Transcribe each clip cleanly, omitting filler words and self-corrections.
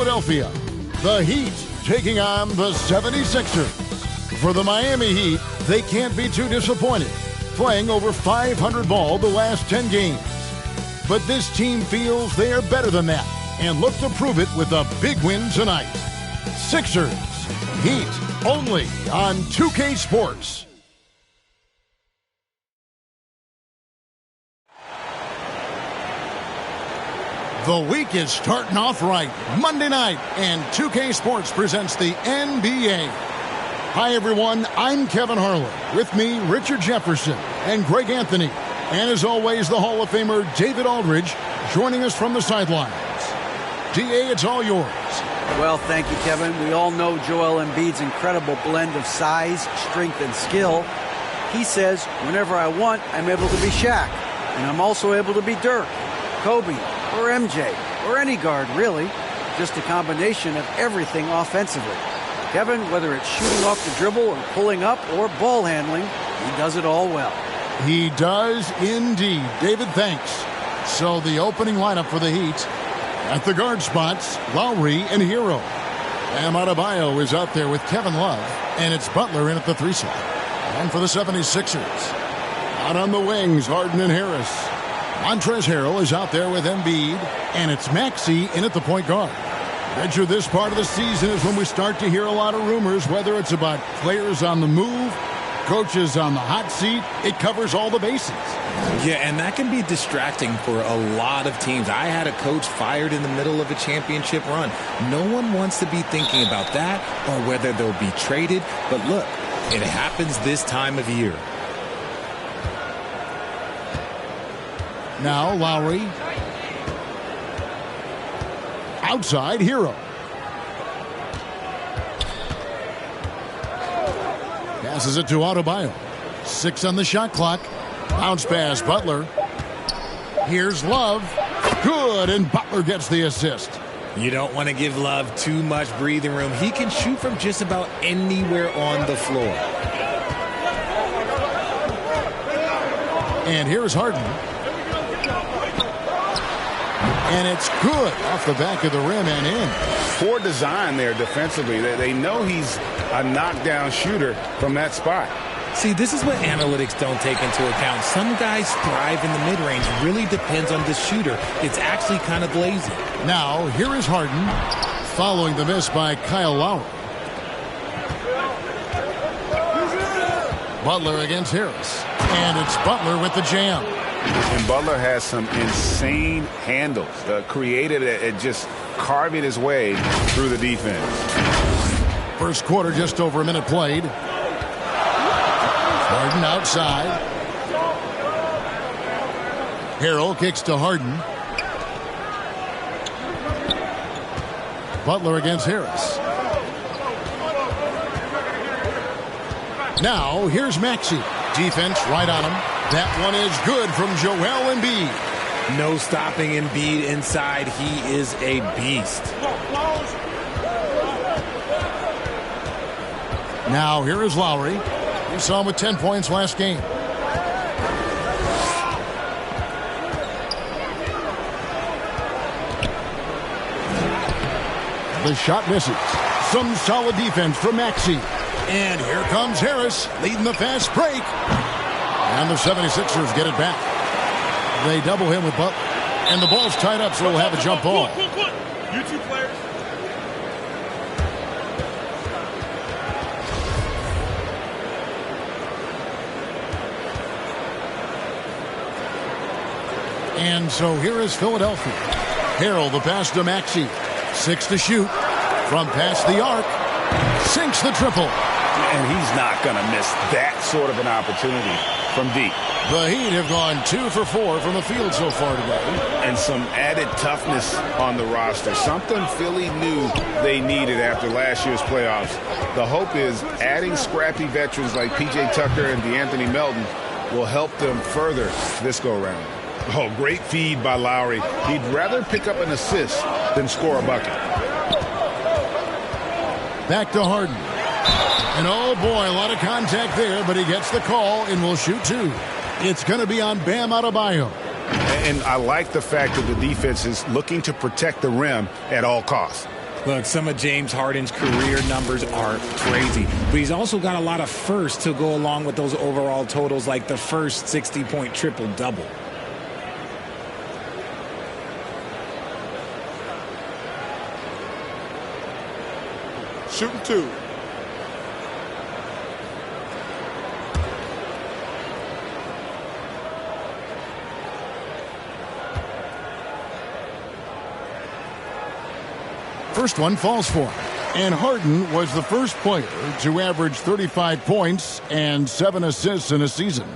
Philadelphia, the Heat taking on the 76ers. For the Miami Heat, they can't be too disappointed, playing over 500 ball the last 10 games. But this team feels they are better than that and look to prove it with a big win tonight. Sixers, Heat, only on 2K Sports. The week is starting off right. Monday night, and 2K Sports presents the NBA. Hi, everyone. I'm Kevin Harlan. With me, Richard Jefferson and Greg Anthony. And as always, the Hall of Famer David Aldridge joining us from the sidelines. DA, it's all yours. Well, thank you, Kevin. We all know Joel Embiid's incredible blend of size, strength, and skill. He says, whenever I want, I'm able to be Shaq. And I'm also able to be Dirk, Kobe, or MJ, or any guard, really. Just a combination of everything offensively. Kevin, whether it's shooting off the dribble or pulling up or ball handling, he does it all well. He does indeed. David, thanks. So the opening lineup for the Heat. At the guard spots, Lowry and Hero. Bam Adebayo is out there with Kevin Love, and it's Butler in at the 3 slot. And for the 76ers, out on the wings, Harden and Harris. Montrezl Harrell is out there with Embiid, and it's Maxey in at the point guard. Venture this part of the season is when we start to hear a lot of rumors, whether it's about players on the move, coaches on the hot seat. It covers all the bases. Yeah, and that can be distracting for a lot of teams. I had a coach fired in the middle of a championship run. No one wants to be thinking about that or whether they'll be traded. But look, it happens this time of year. Now Lowry. Outside, Hero. Passes it to Adebayo. 6 on the shot clock. Bounce pass, Butler. Here's Love. Good, and Butler gets the assist. You don't want to give Love too much breathing room. He can shoot from just about anywhere on the floor. And here's Harden. And it's good off the back of the rim and in. Poor design there defensively. They know he's a knockdown shooter from that spot. See, this is what analytics don't take into account. Some guys thrive in the mid-range. Really depends on the shooter. It's actually kind of lazy. Now, here is Harden, following the miss by Kyle Lowry. Butler against Harris. And it's Butler with the jam. And Butler has some insane handles. Creative at just carving his way through the defense. First quarter, just over a minute played. Harden outside. Harrell kicks to Harden. Butler against Harris. Now, here's Maxey. Defense right on him. That one is good from Joel Embiid. No stopping Embiid inside. He is a beast. Now, here is Lowry. We saw him with 10 points last game. The shot misses. Some solid defense from Maxey. And here comes Harris leading the fast break. And the 76ers get it back. They double him with Butler. And the ball's tied up, so we'll have a jump ball. You two players. And so here is Philadelphia. Harrell, the pass to Maxey. 6 to shoot. From past the arc. Sinks the triple. And he's not going to miss that sort of an opportunity from deep. The Heat have gone 2 for 4 from the field so far today. And some added toughness on the roster. Something Philly knew they needed after last year's playoffs. The hope is adding scrappy veterans like P.J. Tucker and DeAnthony Melton will help them further this go-round. Oh, great feed by Lowry. He'd rather pick up an assist than score a bucket. Back to Harden. And oh boy, a lot of contact there, but he gets the call and will shoot 2. It's going to be on Bam Adebayo. And I like the fact that the defense is looking to protect the rim at all costs. Look, some of James Harden's career numbers are crazy, but he's also got a lot of firsts to go along with those overall totals, like the first 60-point triple-double. Shooting 2. First one falls for him. And Harden was the first player to average 35 points and 7 assists in a season.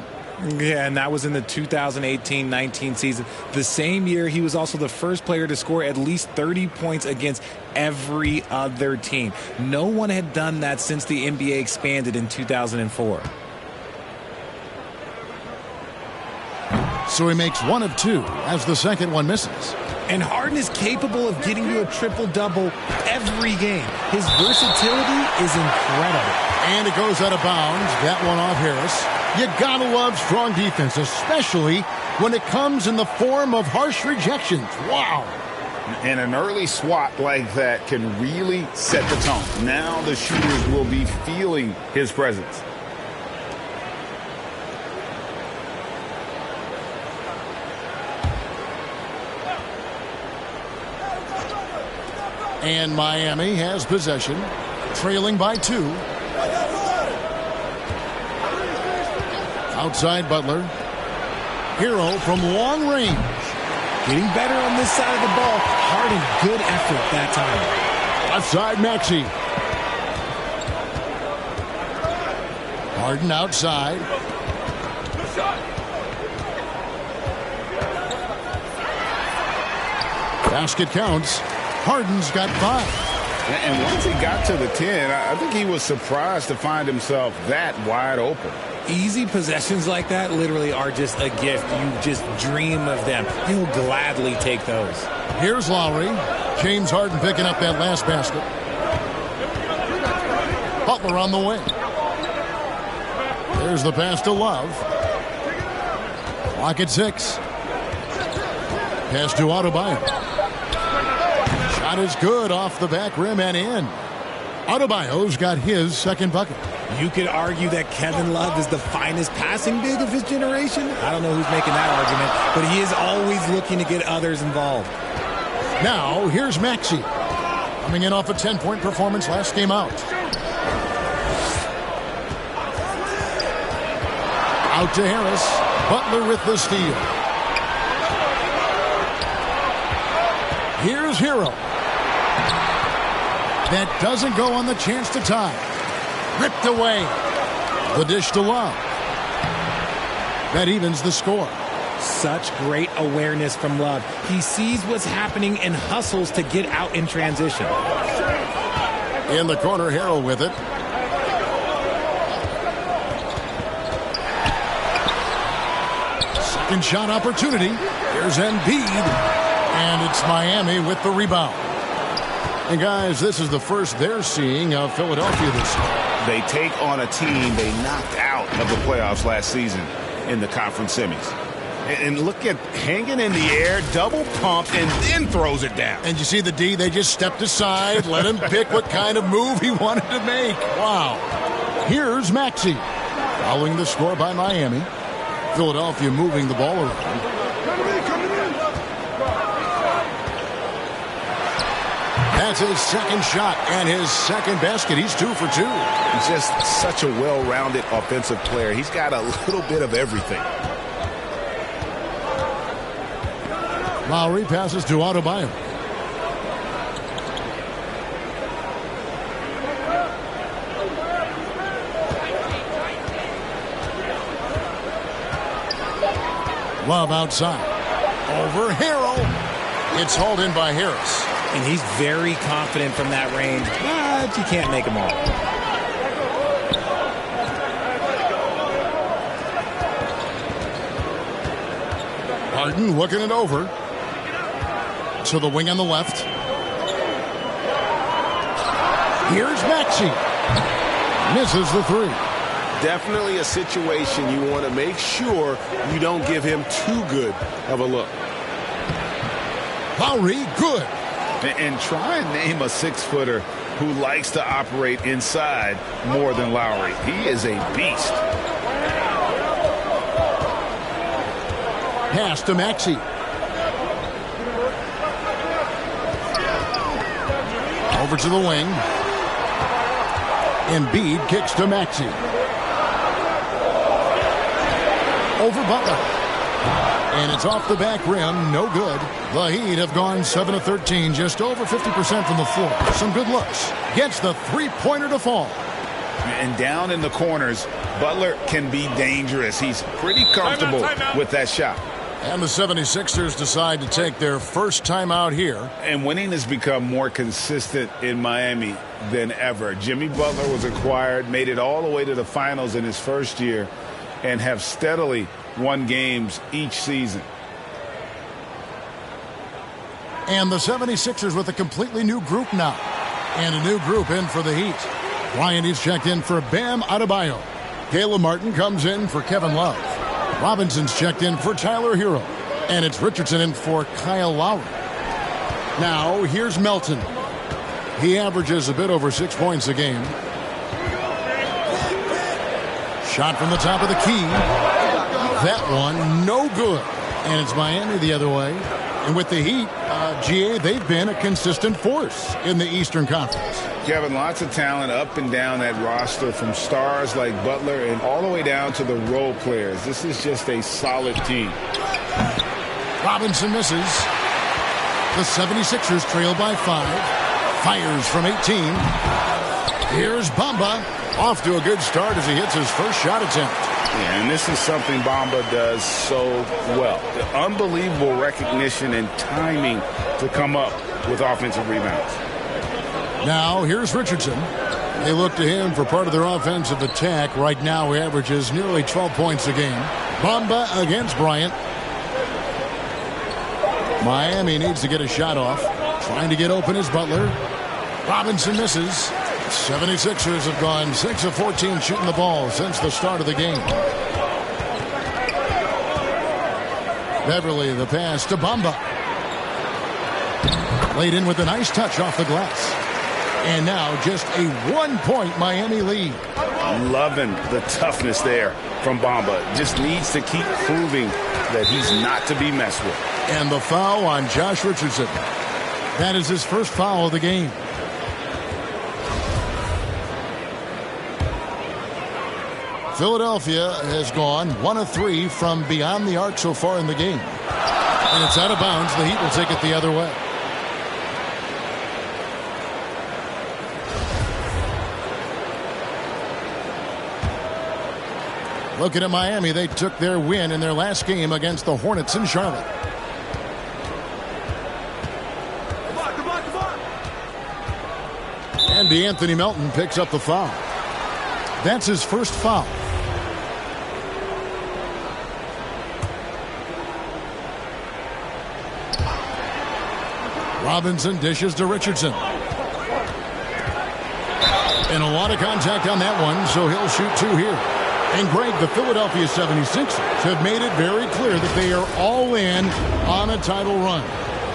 Yeah, and that was in the 2018-19 season. The same year, he was also the first player to score at least 30 points against every other team. No one had done that since the NBA expanded in 2004. So he makes 1 of 2 as the second one misses. And Harden is capable of getting you a triple-double every game. His versatility is incredible. And it goes out of bounds. That one off Harris. You gotta love strong defense, especially when it comes in the form of harsh rejections. Wow. And an early swat like that can really set the tone. Now the shooters will be feeling his presence. And Miami has possession, trailing by 2. Outside Butler. Hero from long range. Getting better on this side of the ball. Harden, good effort that time. Left side, Maxey. Harden outside. Basket counts. Harden's got 5. And once he got to the 10, I think he was surprised to find himself that wide open. Easy possessions like that literally are just a gift. You just dream of them. He'll gladly take those. Here's Lowry. James Harden picking up that last basket. Butler on the wing. There's the pass to Love. Clock at 6. Pass to Adebayo. Shot is good off the back rim and in. Adebayo's got his second bucket. You could argue that Kevin Love is the finest passing big of his generation. I don't know who's making that argument, but he is always looking to get others involved. Now, here's Maxey. Coming in off a 10-point performance last game out. Out to Harris. Butler with the steal. Here's Hero. That doesn't go on the chance to tie. Ripped away. The dish to Love. That evens the score. Such great awareness from Love. He sees what's happening and hustles to get out in transition. In the corner, Harrell with it. Second shot opportunity. Here's Embiid. And it's Miami with the rebound. And guys, this is the first they're seeing of Philadelphia this year. They take on a team they knocked out of the playoffs last season in the conference semis. And look at hanging in the air, double pump, and then throws it down. And you see the D, they just stepped aside, let him pick what kind of move he wanted to make. Wow. Here's Maxey. Following the score by Miami. Philadelphia moving the ball around. That's his second shot and his second basket. He's 2 for 2. He's just such a well-rounded offensive player. He's got a little bit of everything. Lowry passes to Adebayo. Love outside. Over Harrell. It's hauled in by Harris. And he's very confident from that range, but you can't make them all. Harden looking it over. To the wing on the left. Here's Maxey. Misses the 3. Definitely a situation you want to make sure you don't give him too good of a look. Lowry, good. And try and name a 6-footer who likes to operate inside more than Lowry. He is a beast. Pass to Maxey. Over to the wing. Embiid kicks to Maxey. Over Butler. And it's off the back rim. No good. The Heat have gone 7 of 13, just over 50% from the floor. Some good looks. Gets the three-pointer to fall. And down in the corners, Butler can be dangerous. He's pretty comfortable with that shot. And the 76ers decide to take their first timeout here. And winning has become more consistent in Miami than ever. Jimmy Butler was acquired, made it all the way to the finals in his first year, and have steadily won games each season. And the 76ers with a completely new group now. And a new group in for the Heat. Bryant is checked in for Bam Adebayo. Caleb Martin comes in for Kevin Love. Robinson's checked in for Tyler Hero. And it's Richardson in for Kyle Lowry. Now, here's Melton. He averages a bit over 6 points a game. Shot from the top of the key. That one, no good. And it's Miami the other way. And with the Heat, GA, they've been a consistent force in the Eastern Conference. Kevin, lots of talent up and down that roster, from stars like Butler and all the way down to the role players. This is just a solid team. Robinson misses. The 76ers trail by 5. Fires from 18. Here's Bamba. Off to a good start as he hits his first shot attempt. Yeah, and this is something Bamba does so well. The unbelievable recognition and timing to come up with offensive rebounds. Now, here's Richardson. They look to him for part of their offensive attack. Right now, he averages nearly 12 points a game. Bamba against Bryant. Miami needs to get a shot off. Trying to get open is Butler. Robinson misses. 76ers have gone 6 of 14 shooting the ball since the start of the game. Beverly, the pass to Bamba. Laid in with a nice touch off the glass. And now just a 1-point Miami lead. Loving the toughness there from Bamba. Just needs to keep proving that he's not to be messed with. And the foul on Josh Richardson. That is his first foul of the game. Philadelphia has gone 1 of 3 from beyond the arc so far in the game. And it's out of bounds. The Heat will take it the other way. Looking at Miami, they took their win in their last game against the Hornets in Charlotte. And DeAnthony Melton picks up the foul. That's his first foul. Robinson dishes to Richardson. And a lot of contact on that one, so he'll shoot 2 here. And Greg, the Philadelphia 76ers have made it very clear that they are all in on a title run.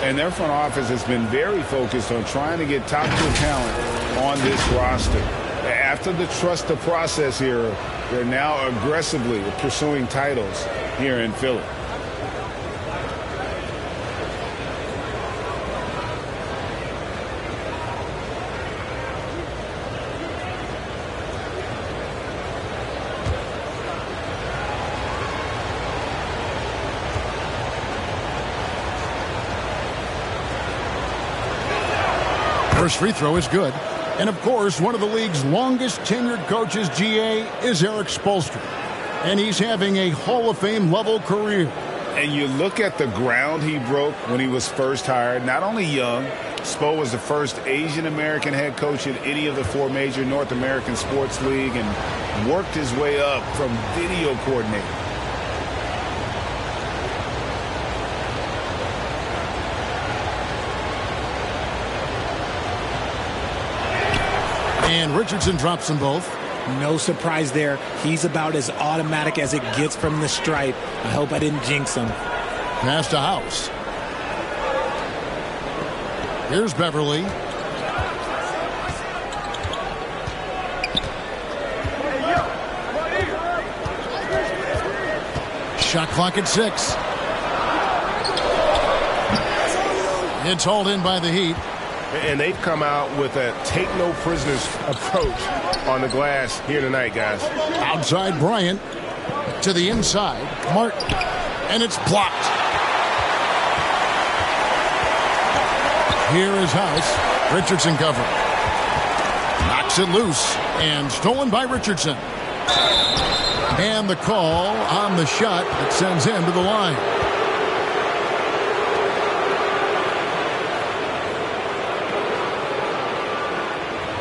And their front office has been very focused on trying to get top-tier talent on this roster. After the trust the process era, they're now aggressively pursuing titles here in Philly. First free throw is good. And, of course, one of the league's longest tenured coaches, GA, is Eric Spoelstra. And he's having a Hall of Fame level career. And you look at the ground he broke when he was first hired. Not only young, Spo was the first Asian-American head coach in any of the 4 major North American sports league and worked his way up from video coordinator. And Richardson drops them both. No surprise there. He's about as automatic as it gets from the stripe. I hope I didn't jinx him. Pass to House. Here's Beverly. Shot clock at 6. It's hauled in by the Heat. And they've come out with a take-no-prisoners approach on the glass here tonight, guys. Outside Bryant. To the inside. Martin. And it's blocked. Here is House. Richardson cover. Knocks it loose. And stolen by Richardson. And the call on the shot that sends him to the line.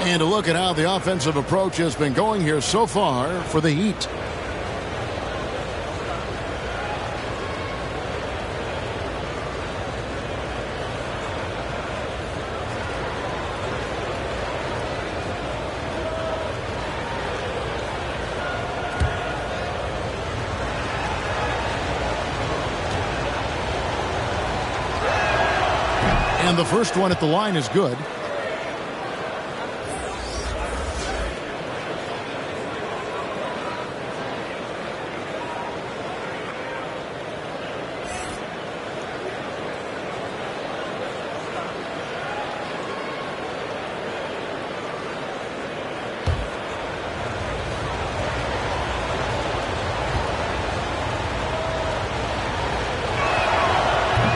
And a look at how the offensive approach has been going here so far for the Heat. And the first one at the line is good.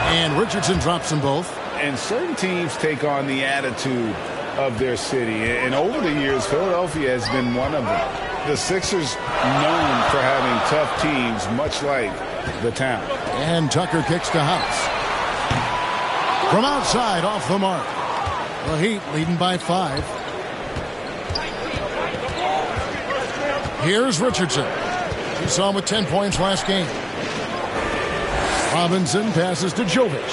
And Richardson drops them both. And certain teams take on the attitude of their city. And over the years, Philadelphia has been one of them. The Sixers known for having tough teams, much like the town. And Tucker kicks to House. From outside, off the mark. The Heat leading by 5. Here's Richardson. He saw him with 10 points last game. Robinson passes to Jovic.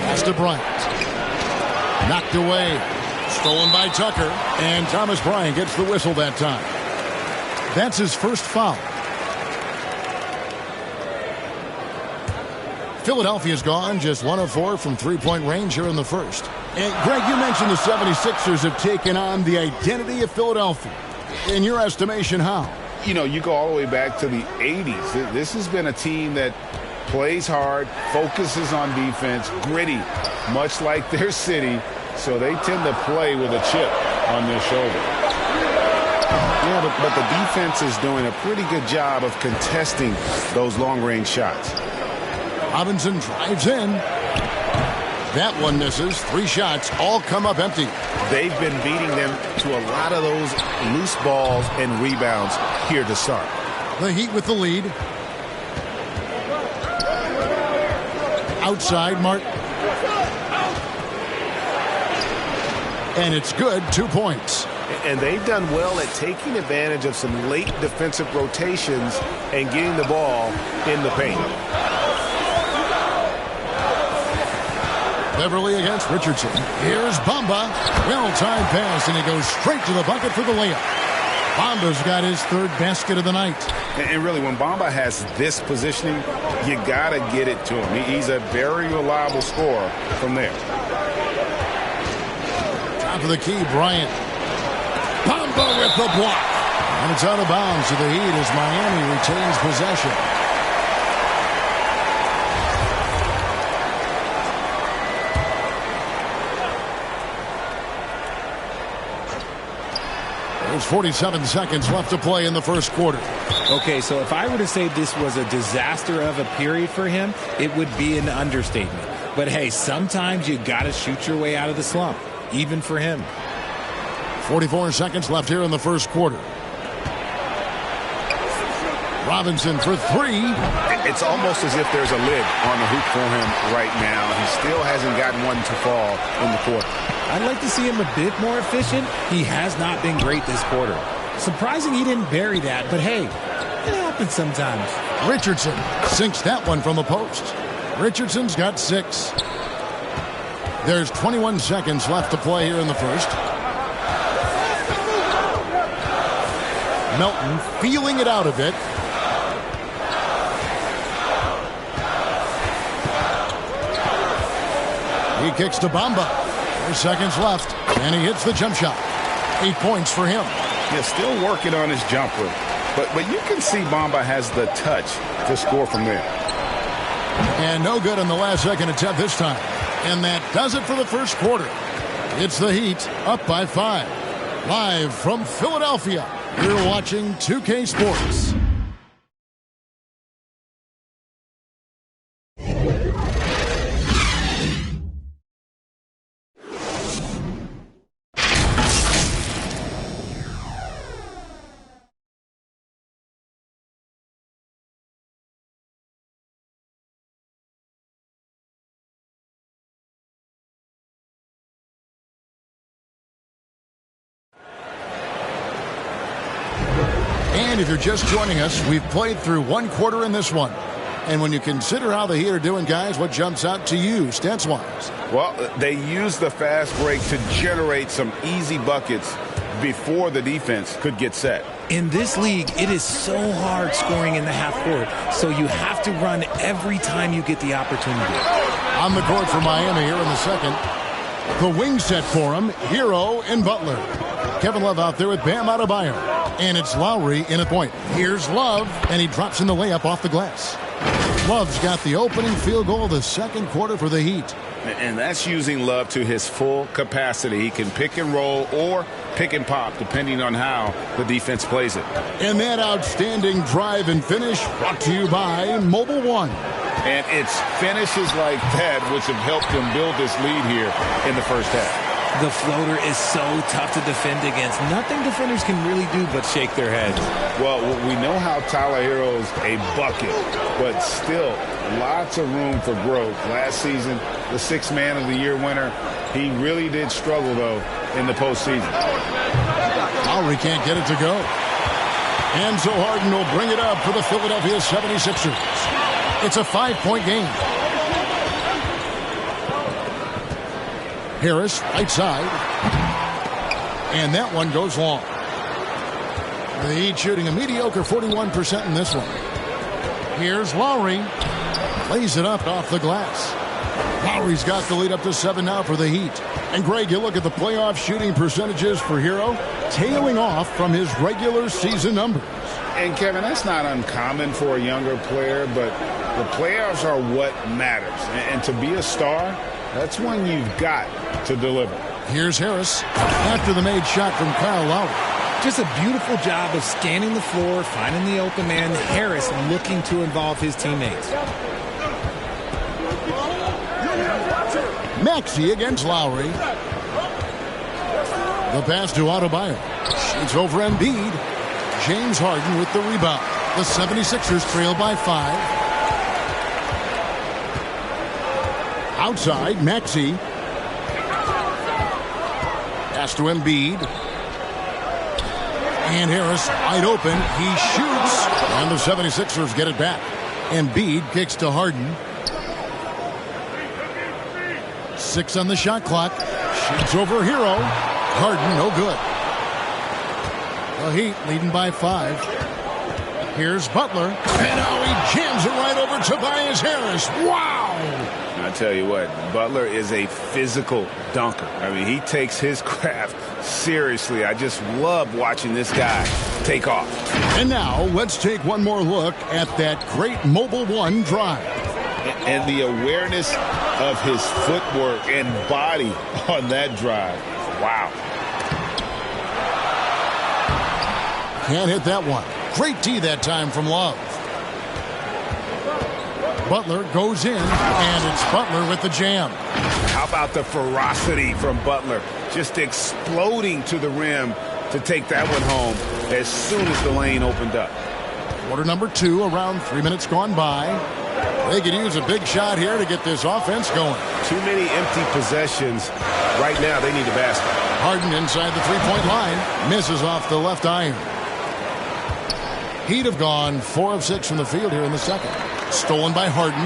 Pass to Bryant. Knocked away. Stolen by Tucker. And Thomas Bryant gets the whistle that time. That's his first foul. Philadelphia's gone just 1 of 4 from three-point range here in the first. And Greg, you mentioned the 76ers have taken on the identity of Philadelphia. In your estimation, how? You know, you go all the way back to the 80s. This has been a team that plays hard, focuses on defense, gritty, much like their city. So they tend to play with a chip on their shoulder. Yeah, but the defense is doing a pretty good job of contesting those long-range shots. Robinson drives in. That one misses. 3 shots all come up empty. They've been beating them to a lot of those loose balls and rebounds here to start. The Heat with the lead. Outside, Martin. And it's good, 2 points. And they've done well at taking advantage of some late defensive rotations and getting the ball in the paint. Beverly against Richardson. Here's Bamba. Well-timed pass, and he goes straight to the bucket for the layup. Bamba's got his 3rd basket of the night. And really, when Bamba has this positioning, you got to get it to him. He's a very reliable scorer from there. Top of the key, Bryant. Bamba with the block. And it's out of bounds to the Heat as Miami retains possession. There's 47 seconds left to play in the first quarter. Okay, so if I were to say this was a disaster of a period for him, it would be an understatement. But hey, sometimes you got to shoot your way out of the slump, even for him. 44 seconds left here in the first quarter. Robinson for 3. It's almost as if there's a lid on the hoop for him right now. He still hasn't gotten one to fall in the quarter. I'd like to see him a bit more efficient. He has not been great this quarter. Surprising he didn't bury that, but hey, it happens sometimes. Richardson sinks that one from the post. Richardson's got 6. There's 21 seconds left to play here in the first. Melton feeling it out a bit. He kicks to Bamba. 4 seconds left, and he hits the jump shot. 8 points for him. Yeah, still working on his jumper. But you can see Bamba has the touch to score from there. And no good on the last second attempt this time. And that does it for the first quarter. It's the Heat up by 5. Live from Philadelphia, you're watching 2K Sports. And if you're just joining us, we've played through 1 quarter in this one. And when you consider how the Heat are doing, guys, what jumps out to you, stats-wise? Well, they use the fast break to generate some easy buckets before the defense could get set. In this league, it is so hard scoring in the half court, so you have to run every time you get the opportunity. On the court for Miami here in the second. The wing set for him, Hero and Butler. Kevin Love out there with Bam Adebayo. And it's Lowry in a point. Here's Love, and he drops in the layup off the glass. Love's got the opening field goal of the second quarter for the Heat. And that's using Love to his full capacity. He can pick and roll or pick and pop, depending on how the defense plays it. And that outstanding drive and finish brought to you by Mobile One. And it's finishes like that which have helped them build this lead here in the first half. The floater is so tough to defend against. Nothing defenders can really do but shake their heads. Well, we know how Tyler Hero's a bucket, but still lots of room for growth. Last season, the 6th Man of the Year winner, he really did struggle, though, in the postseason. Lowry can't get it to go. And so Harden will bring it up for the Philadelphia 76ers. It's a 5-point game. Harris, right side. And that one goes long. The Heat shooting a mediocre 41% in this one. Here's Lowry. Lays it up off the glass. Lowry's got the lead up to 7 now for the Heat. And Greg, you look at the playoff shooting percentages for Hero, tailing off from his regular season numbers. And Kevin, that's not uncommon for a younger player, but the playoffs are what matters. And to be a star, that's when you've got to deliver. Here's Harris after the made shot from Kyle Lowry. Just a beautiful job of scanning the floor, finding the open man. Harris looking to involve his teammates. Maxey against Lowry. The pass to Adebayo. Shoots over Embiid. James Harden with the rebound. The 76ers trail by 5. Outside, Maxey. Pass to Embiid. And Harris wide open. He shoots. And the 76ers get it back. Embiid kicks to Harden. 6 on the shot clock. Shoots over Hero. Harden, no good. The Heat leading by 5. Here's Butler. And now he jams it right over Tobias Harris. Wow! I tell you what, Butler is a physical dunker. I mean, he takes his craft seriously. I just love watching this guy take off. And now let's take one more look at that great Mobile One drive. And the awareness of his footwork and body on that drive. Wow. Can't hit that one. Great D that time from Love. Butler goes in, and it's Butler with the jam. How about the ferocity from Butler? Just exploding to the rim to take that one home as soon as the lane opened up. Quarter number 2, around 3 minutes gone by. They could use a big shot here to get this offense going. Too many empty possessions. Right now, they need a basket. Harden inside the three-point line. Misses off the left iron. Heat have gone 4 of 6 from the field here in the second. Stolen by Harden.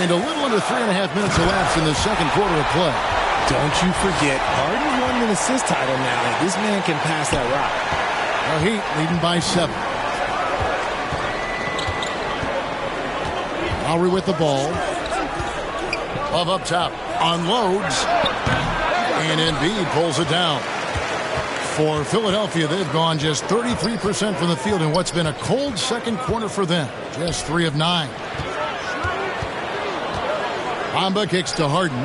And a little under 3.5 minutes elapsed in the second quarter of play. Don't you forget, Harden won an assist title now. This man can pass that rock. The Heat leading by 7. Lowry with the ball. Love up top. Unloads. And Embiid pulls it down. For Philadelphia, they've gone just 33% from the field in what's been a cold second quarter for them. Just 3 of 9. Bamba kicks to Harden.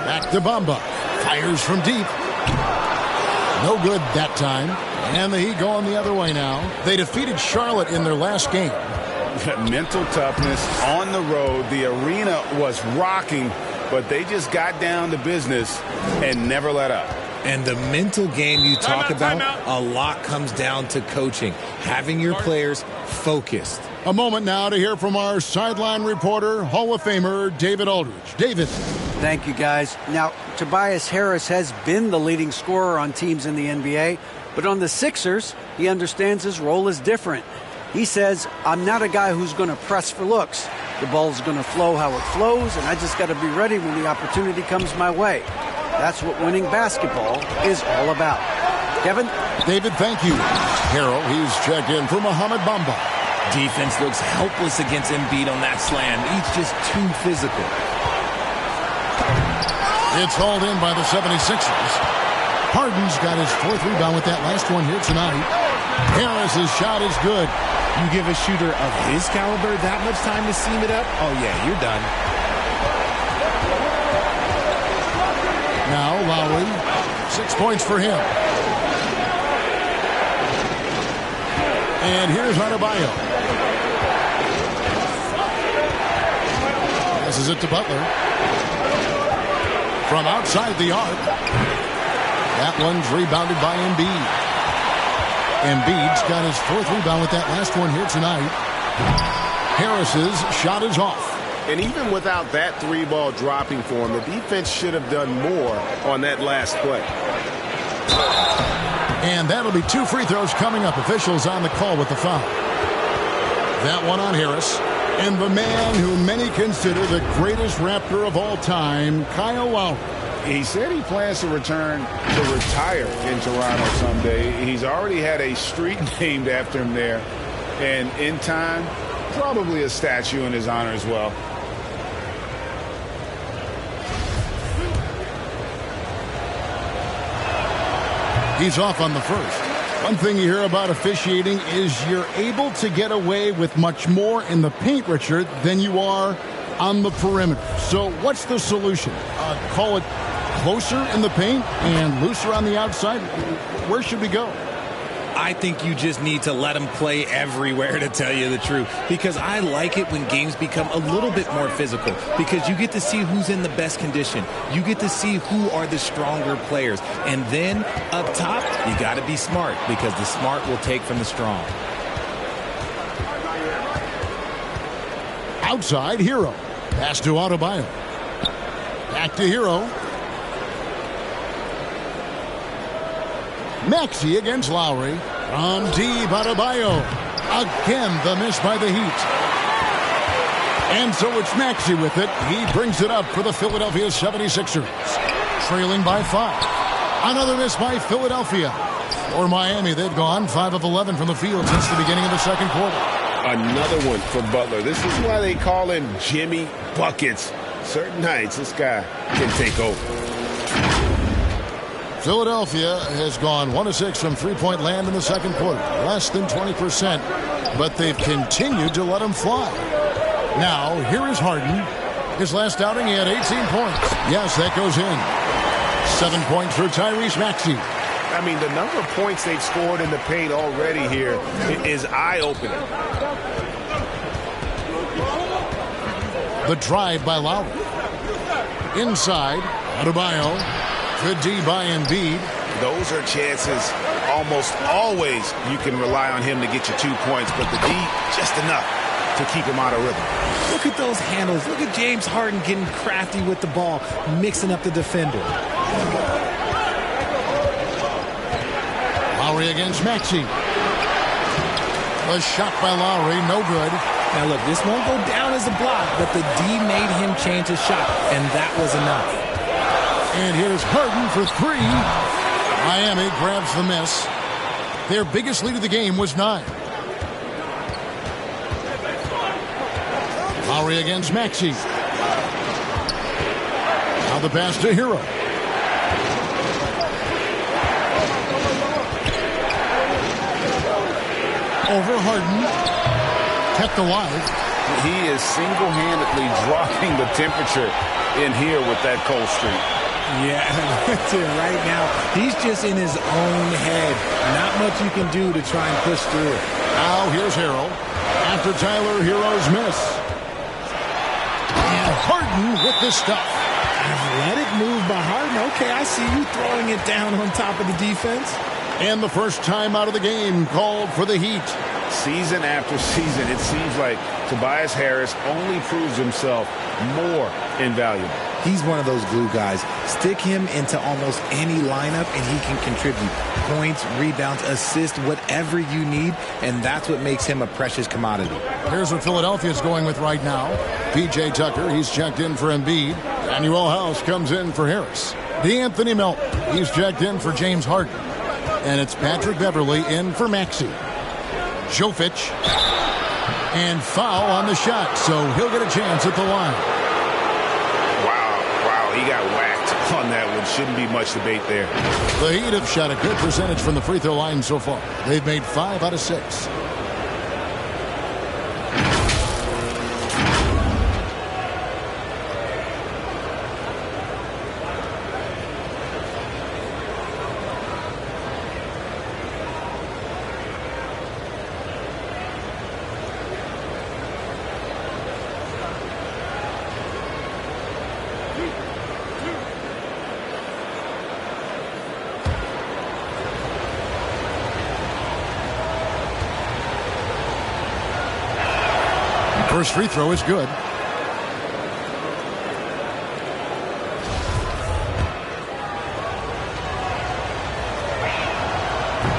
Back to Bamba. Fires from deep. No good that time. And the Heat going the other way now. They defeated Charlotte in their last game. Mental toughness on the road. The arena was rocking, but they just got down to business and never let up. And the mental game you talk about, a lot comes down to coaching, having your players focused. A moment now to hear from our sideline reporter, Hall of Famer David Aldridge. David. Thank you, guys. Now, Tobias Harris has been the leading scorer on teams in the NBA, but on the Sixers, he understands his role is different. He says, I'm not a guy who's going to press for looks. The ball's going to flow how it flows, and I just got to be ready when the opportunity comes my way. That's what winning basketball is all about. Kevin? David, thank you. Harrell, he's checked in for Mohamed Bamba. Defense looks helpless against Embiid on that slam. He's just too physical. It's hauled in by the 76ers. Harden's got his 4th rebound with that last one here tonight. Harris's shot is good. You give a shooter of his caliber that much time to seam it up? Oh, yeah, you're done. Now Lowry, 6 points for him. And here's Adebayo. Passes it to Butler. From outside the arc. That one's rebounded by Embiid. Embiid's got his 4th rebound with that last one here tonight. Harris's shot is off. And even without that 3-ball dropping for him, the defense should have done more on that last play. And that'll be 2 free throws coming up. Officials on the call with the foul. That one on Harris. And the man who many consider the greatest Raptor of all time, Kyle Lowry. He said he plans to return to retire in Toronto someday. He's already had a street named after him there. And in time, probably a statue in his honor as well. He's off on the first. One thing you hear about officiating is you're able to get away with much more in the paint, Richard, than you are on the perimeter. So what's the solution? Call it closer in the paint and looser on the outside? Where should we go? I think you just need to let them play everywhere, to tell you the truth, because I like it when games become a little bit more physical, because you get to see who's in the best condition. You get to see who are the stronger players. And then up top, you got to be smart, because the smart will take from the strong. Outside, Hero. Pass to Adebayo. Back to Hero. Maxey against Lowry. From deep, Adebayo. Again, the miss by the Heat. And so it's Maxey with it. He brings it up for the Philadelphia 76ers. Trailing by 5. Another miss by Philadelphia. For Miami, they've gone 5 of 11 from the field since the beginning of the second quarter. Another one for Butler. This is why they call him Jimmy Buckets. Certain nights, this guy can take over. Philadelphia has gone 1 of 6 from three-point land in the second quarter. Less than 20%. But they've continued to let him fly. Now, here is Harden. His last outing, he had 18 points. Yes, that goes in. 7 points for Tyrese Maxey. I mean, the number of points they've scored in the paint already here is eye-opening. The drive by Lowry. Inside, Adebayo. Good D by Embiid. Those are chances almost always you can rely on him to get you 2 points, but the D, just enough to keep him out of rhythm. Look at those handles. Look at James Harden getting crafty with the ball, mixing up the defender. Lowry against Maxey. A shot by Lowry, no good. Now look, this won't go down as a block, but the D made him change his shot, and that was enough. And here's Harden for 3. Miami grabs the miss. Their biggest lead of the game was 9. Lowry against Maxey. Now the pass to Hero. Over Harden. Kept alive. He is single-handedly dropping the temperature in here with that cold streak. Yeah, right now, he's just in his own head. Not much you can do to try and push through it. Now here's Harrell. After Tyler Hero's miss. And Harden with the stuff. Let it move by Harden. Okay, I see you throwing it down on top of the defense. And the first time out of the game called for the Heat. Season after season, it seems like Tobias Harris only proves himself more invaluable. He's one of those glue guys. Stick him into almost any lineup and he can contribute points, rebounds, assists, whatever you need, and that's what makes him a precious commodity. Here's what Philadelphia's going with right now. P.J. Tucker, he's checked in for Embiid. Danuel House comes in for Harris. DeAnthony Melton, he's checked in for James Harden. And it's Patrick Beverley in for Maxey. Jovic. And foul on the shot, so he'll get a chance at the line. Wow, he got whacked on that one. Shouldn't be much debate there. The Heat have shot a good percentage from the free throw line so far. They've made 5 out of 6. First free throw is good.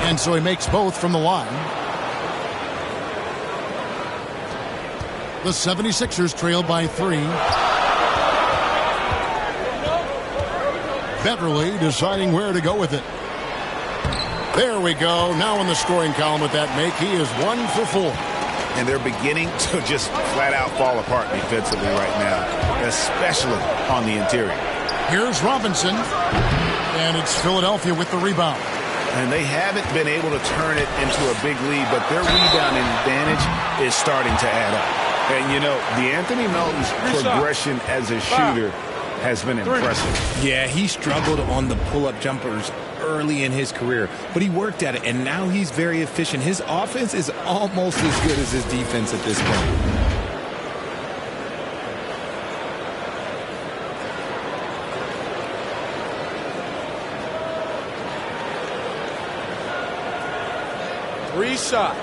And so he makes both from the line. The 76ers trail by 3. Beverley deciding where to go with it. There we go. Now in the scoring column with that make, he is 1 for 4. And they're beginning to just flat-out fall apart defensively right now, especially on the interior. Here's Robinson, and it's Philadelphia with the rebound. And they haven't been able to turn it into a big lead, but their rebounding advantage is starting to add up. And, you know, DeAnthony Melton's progression as a shooter has been impressive. Yeah, he struggled on the pull-up jumpers early in his career, but he worked at it, and now he's very efficient. His offense is almost as good as his defense at this point. Three shots.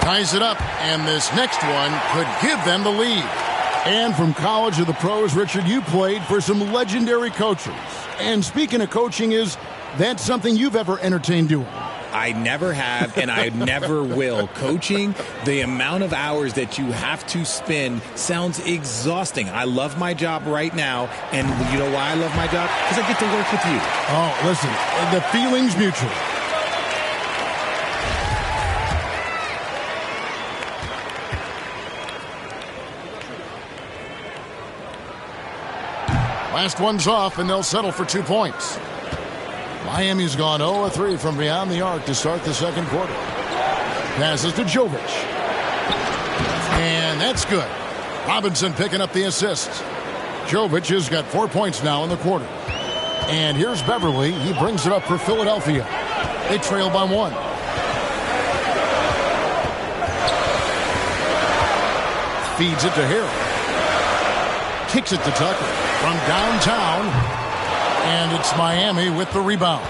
Ties it up, and this next one could give them the lead. And from college to the pros, Richard, you played for some legendary coaches. And speaking of coaching, is that something you've ever entertained doing? I never have, and I never will. Coaching, the amount of hours that you have to spend sounds exhausting. I love my job right now, and you know why I love my job? Because I get to work with you. Oh, listen, the feeling's mutual. Last one's off, and they'll settle for 2 points. Miami's gone 0-3 from beyond the arc to start the second quarter. Passes to Jovic. And that's good. Robinson picking up the assist. Jovic has got 4 points now in the quarter. And here's Beverley. He brings it up for Philadelphia. They trail by 1. Feeds it to Harrell. Kicks it to Tucker from downtown. And it's Miami with the rebound.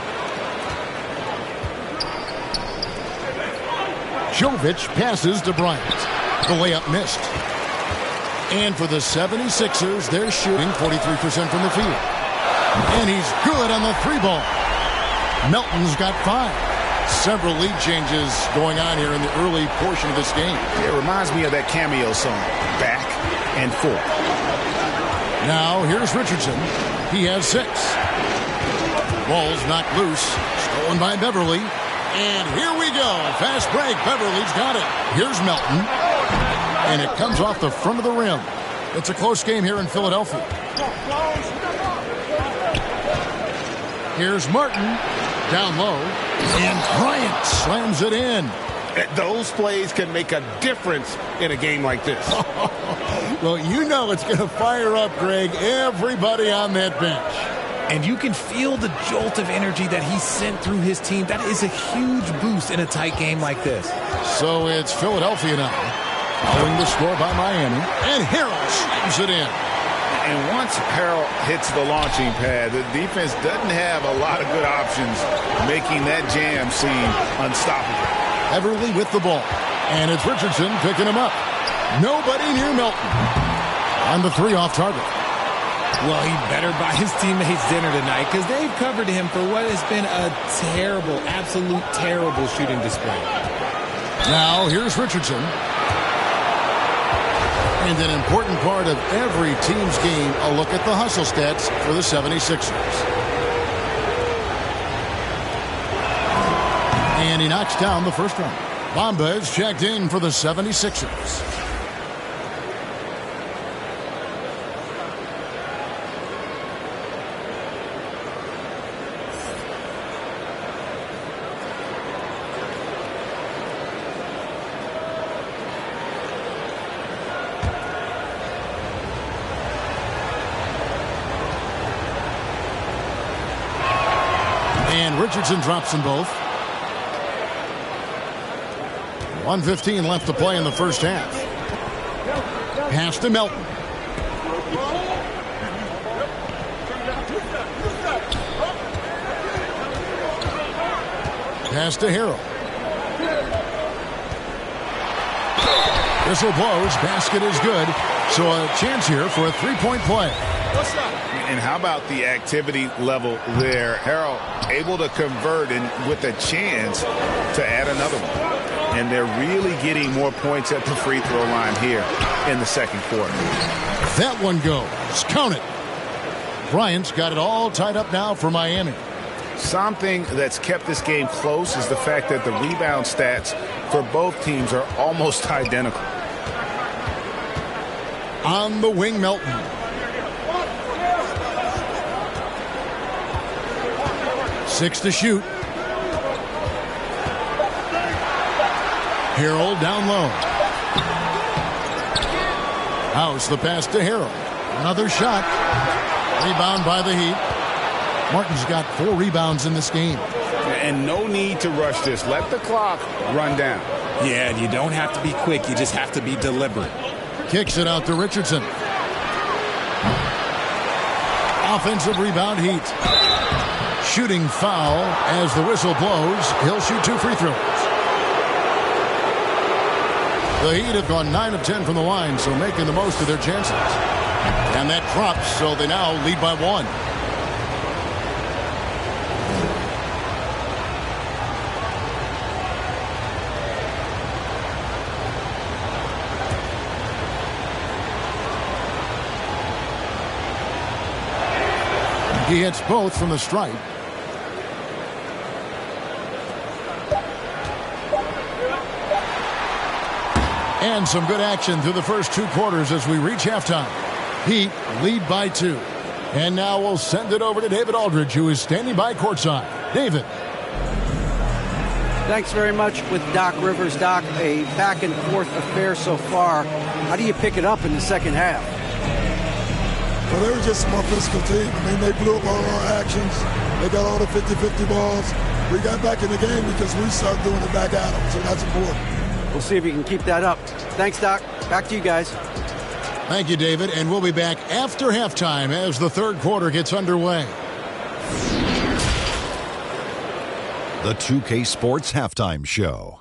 Jovic passes to Bryant. The layup missed. And for the 76ers, they're shooting 43% from the field. And he's good on the 3-ball. Melton's got 5. Several lead changes going on here in the early portion of this game. It reminds me of that cameo song, Back and Forth. Now here's Richardson. He has 6. Ball's knocked loose. Stolen by Beverly. And here we go. Fast break. Beverly's got it. Here's Melton. And it comes off the front of the rim. It's a close game here in Philadelphia. Here's Martin. Down low. And Bryant slams it in. Those plays can make a difference in a game like this. Well, you know it's going to fire up, Greg, everybody on that bench. And you can feel the jolt of energy that he sent through his team. That is a huge boost in a tight game like this. So it's Philadelphia now, following the score by Miami. And Harrell slams it in. And once Harrell hits the launching pad, the defense doesn't have a lot of good options, making that jam seem unstoppable. Everly with the ball. And it's Richardson picking him up. Nobody near Melton. On the 3 off target. Well, he better buy his teammates dinner tonight because they've covered him for what has been a terrible, absolute terrible shooting display. Now here's Richardson. And an important part of every team's game, a look at the hustle stats for the 76ers. And he knocks down the first one. Bamba is checked in for the 76ers. And Richardson drops them both. 1:15 left to play in the first half. Pass to Melton. Pass to Harrell. Whistle blows. Basket is good. So a chance here for a 3-point play. And how about the activity level there? Harrell able to convert and with a chance to add another one. And they're really getting more points at the free throw line here in the second quarter. That one goes. Count it. Bryant's got it all tied up now for Miami. Something that's kept this game close is the fact that the rebound stats for both teams are almost identical. On the wing, Melton. Six to shoot. Harrell down low. House the pass to Harrell. Another shot. Rebound by the Heat. Martin's got 4 rebounds in this game. And no need to rush this. Let the clock run down. Yeah, you don't have to be quick. You just have to be deliberate. Kicks it out to Richardson. Offensive rebound, Heat. Shooting foul as the whistle blows. He'll shoot 2 free throws. The Heat have gone 9 of 10 from the line, so making the most of their chances. And that drops, so they now lead by 1. He hits both from the stripe. And some good action through the first 2 quarters as we reach halftime. Heat lead by 2. And now we'll send it over to David Aldridge, who is standing by courtside. David. Thanks very much with Doc Rivers. Doc, a back-and-forth affair so far. How do you pick it up in the second half? Well, they were just a more physical team. I mean, they blew up all our actions. They got all the 50-50 balls. We got back in the game because we started doing it back at them, so that's important. We'll see if we can keep that up. Thanks, Doc. Back to you guys. Thank you, David. And we'll be back after halftime as the third quarter gets underway. The 2K Sports Halftime Show.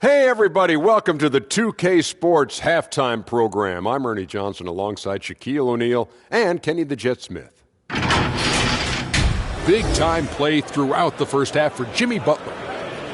Hey, everybody. Welcome to the 2K Sports Halftime Program. I'm Ernie Johnson alongside Shaquille O'Neal and Kenny the Jet Smith. Big-time play throughout the first half for Jimmy Butler.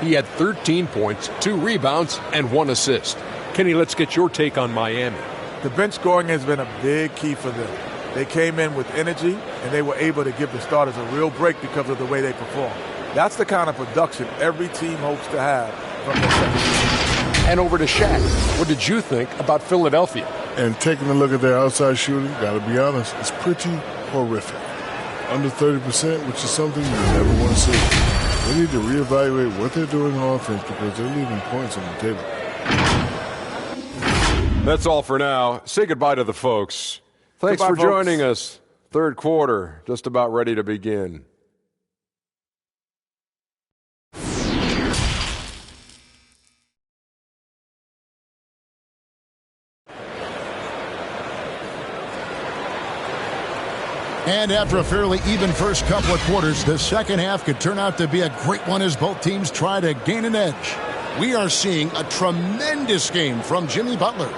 He had 13 points, 2 rebounds, and 1 assist. Kenny, let's get your take on Miami. The bench scoring has been a big key for them. They came in with energy, and they were able to give the starters a real break because of the way they perform. That's the kind of production every team hopes to have from their second. And over to Shaq. What did you think about Philadelphia? And taking a look at their outside shooting, got to be honest, it's pretty horrific. Under 30%, which is something you never want to see. They need to reevaluate what they're doing on offense because they're leaving points on the table. That's all for now. Say goodbye to the folks. Thanks for joining us. Third quarter, just about ready to begin. And after a fairly even first couple of quarters, the second half could turn out to be a great one as both teams try to gain an edge. We are seeing a tremendous game from Jimmy Butler.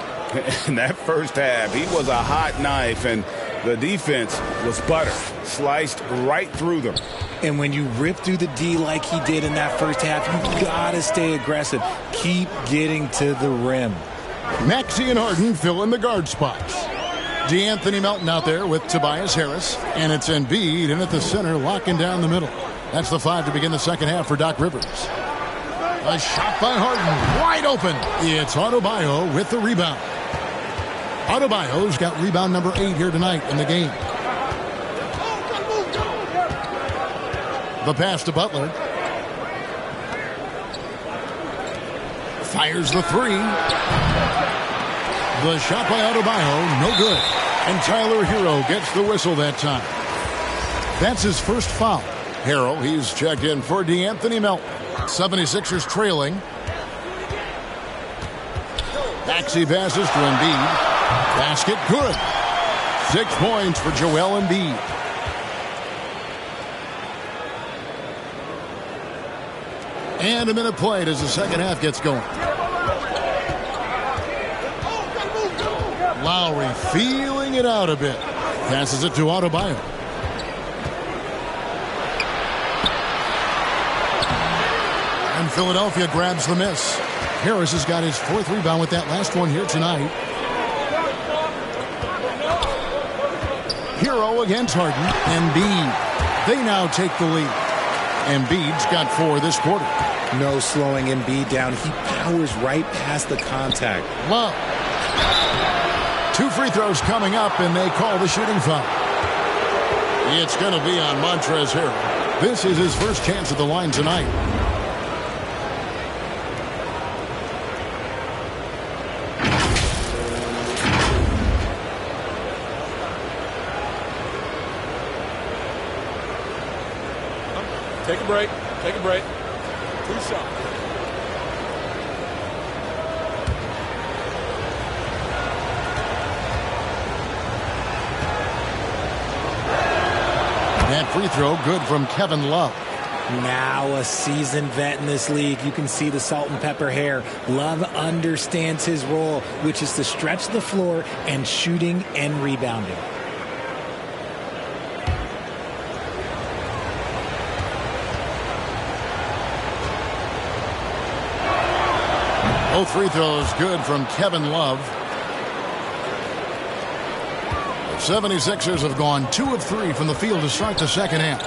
In that first half, he was a hot knife, and the defense was butter, sliced right through them. And when you rip through the D like he did in that first half, you got to stay aggressive. Keep getting to the rim. Maxey and Harden fill in the guard spots. DeAnthony Melton out there with Tobias Harris, and it's Embiid in at the center, locking down the middle. That's the 5 to begin the second half for Doc Rivers. A shot by Harden, wide open. It's Adebayo with the rebound. Adebayo's got rebound number 8 here tonight in the game. The pass to Butler. Fires the 3. The shot by Adebayo, no good. And Tyler Hero gets the whistle that time. That's his first foul. Hero, he's checked in for DeAnthony Melton. 76ers trailing. Maxey passes to Embiid. Basket good. 6 points for Joel Embiid. And a minute played as the second half gets going. Lowry feeling it out a bit. Passes it to Adebayo. And Philadelphia grabs the miss. Harris has got his 4th rebound with that last one here tonight. Hero against Harden. Embiid. They now take the lead. Embiid's got 4 this quarter. No slowing Embiid down. He powers right past the contact. Love. 2 free throws coming up, and they call the shooting foul. It's going to be on Montrezl Harrell. This is his first chance at the line tonight. Take a break. Take a break. 2 shots. That free throw good from Kevin Love. Now a seasoned vet in this league. You can see the salt and pepper hair. Love understands his role, which is to stretch the floor and shooting and rebounding. Both free throws good from Kevin Love. The 76ers have gone 2 of 3 from the field to start the second half.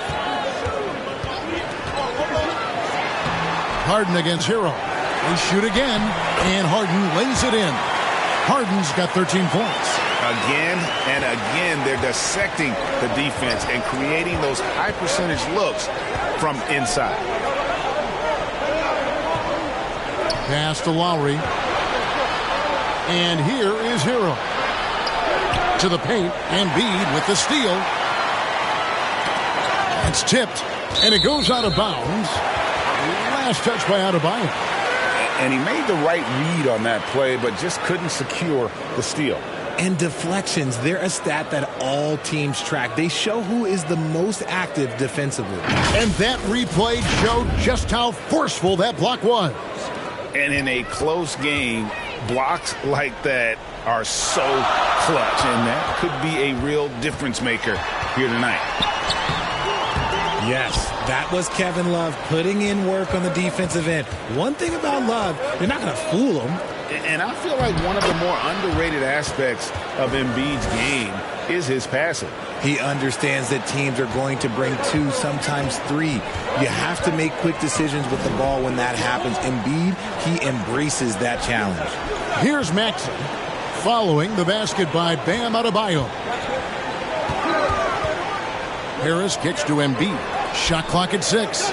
Harden against Hero. They shoot again, and Harden lays it in. Harden's got 13 points. Again and again, they're dissecting the defense and creating those high-percentage looks from inside. Pass to Lowry. And here is Hero. To the paint, Embiid with the steal. It's tipped, and it goes out of bounds. Last touch by Adebayo. And he made the right read on that play, but just couldn't secure the steal. And deflections, they're a stat that all teams track. They show who is the most active defensively. And that replay showed just how forceful that block was. And in a close game, blocks like that are so clutch, and that could be a real difference maker here tonight. Yes, that was Kevin Love putting in work on the defensive end. One thing about Love, you're not going to fool him. And I feel like one of the more underrated aspects of Embiid's game is his passing. He understands that teams are going to bring 2, sometimes 3. You have to make quick decisions with the ball when that happens. Embiid, he embraces that challenge. Here's Maxey following the basket by Bam Adebayo. Harris kicks to Embiid. Shot clock at 6.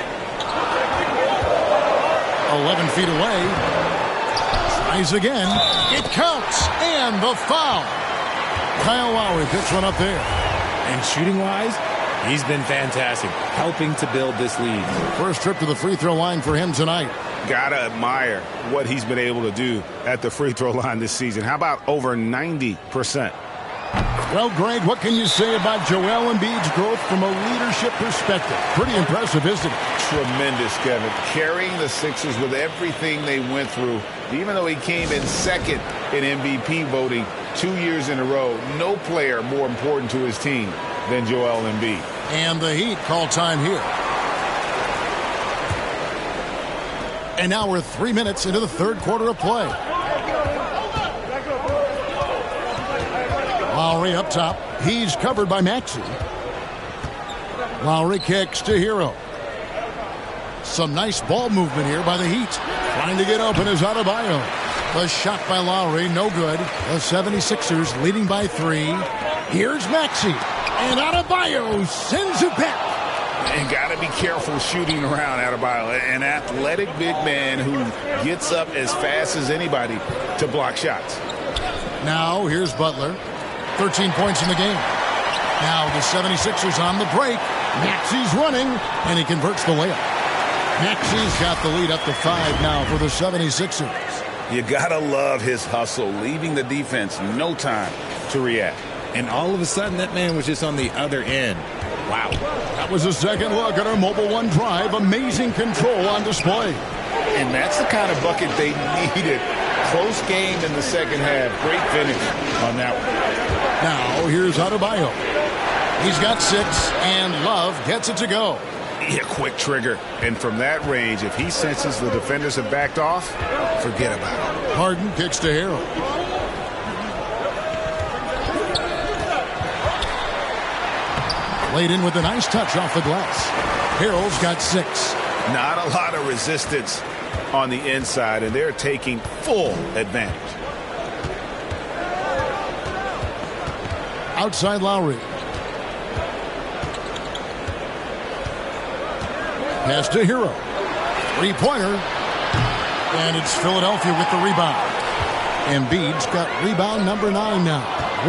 11 feet away. Tries again. It counts. And the foul. Kyle Lowry picks one up there. And shooting-wise, he's been fantastic, helping to build this lead. First trip to the free throw line for him tonight. Gotta admire what he's been able to do at the free throw line this season. How about over 90%? Well, Greg, what can you say about Joel Embiid's growth from a leadership perspective? Pretty impressive, isn't it? Tremendous, Kevin. Carrying the Sixers with everything they went through. Even though he came in second in MVP voting 2 years in a row, no player more important to his team than Joel Embiid. And the Heat call time here. And now we're 3 minutes into the third quarter of play. Lowry up top. He's covered by Maxey. Lowry kicks to Hero. Some nice ball movement here by the Heat. Trying to get open is Adebayo. The shot by Lowry, no good. The 76ers leading by 3. Here's Maxey. And Adebayo sends it back. And got to be careful shooting around Adebayo. An athletic big man who gets up as fast as anybody to block shots. Now here's Butler. 13 points in the game. Now the 76ers on the break. Maxey's running, and he converts the layup. Maxey's got the lead up to 5 now for the 76ers. You gotta love his hustle, leaving the defense no time to react. And all of a sudden, that man was just on the other end. Wow. That was a second look at our Mobile One drive. Amazing control on display. And that's the kind of bucket they needed. Close game in the second half. Great finish on that one. Now, here's Adebayo. He's got 6, and Love gets it to go. Yeah, quick trigger. And from that range, if he senses the defenders have backed off, forget about it. Harden kicks to Harold. Laid in with a nice touch off the glass. Harold's got 6. Not a lot of resistance on the inside, and they're taking full advantage. Outside Lowry. Pass to Hero. Three-pointer. And it's Philadelphia with the rebound. Embiid's got rebound number 9 now.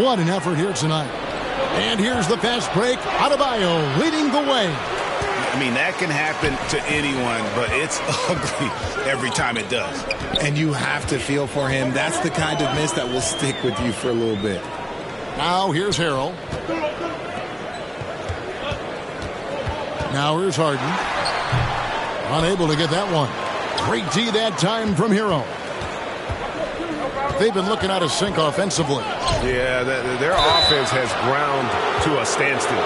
What an effort here tonight. And here's the fast break. Adebayo leading the way. I mean, that can happen to anyone, but it's ugly every time it does. And you have to feel for him. That's the kind of miss that will stick with you for a little bit. Now here's Harrell. Now here's Harden. Unable to get that one. Great D that time from Hero. They've been looking out of sync offensively. Yeah, their offense has ground to a standstill.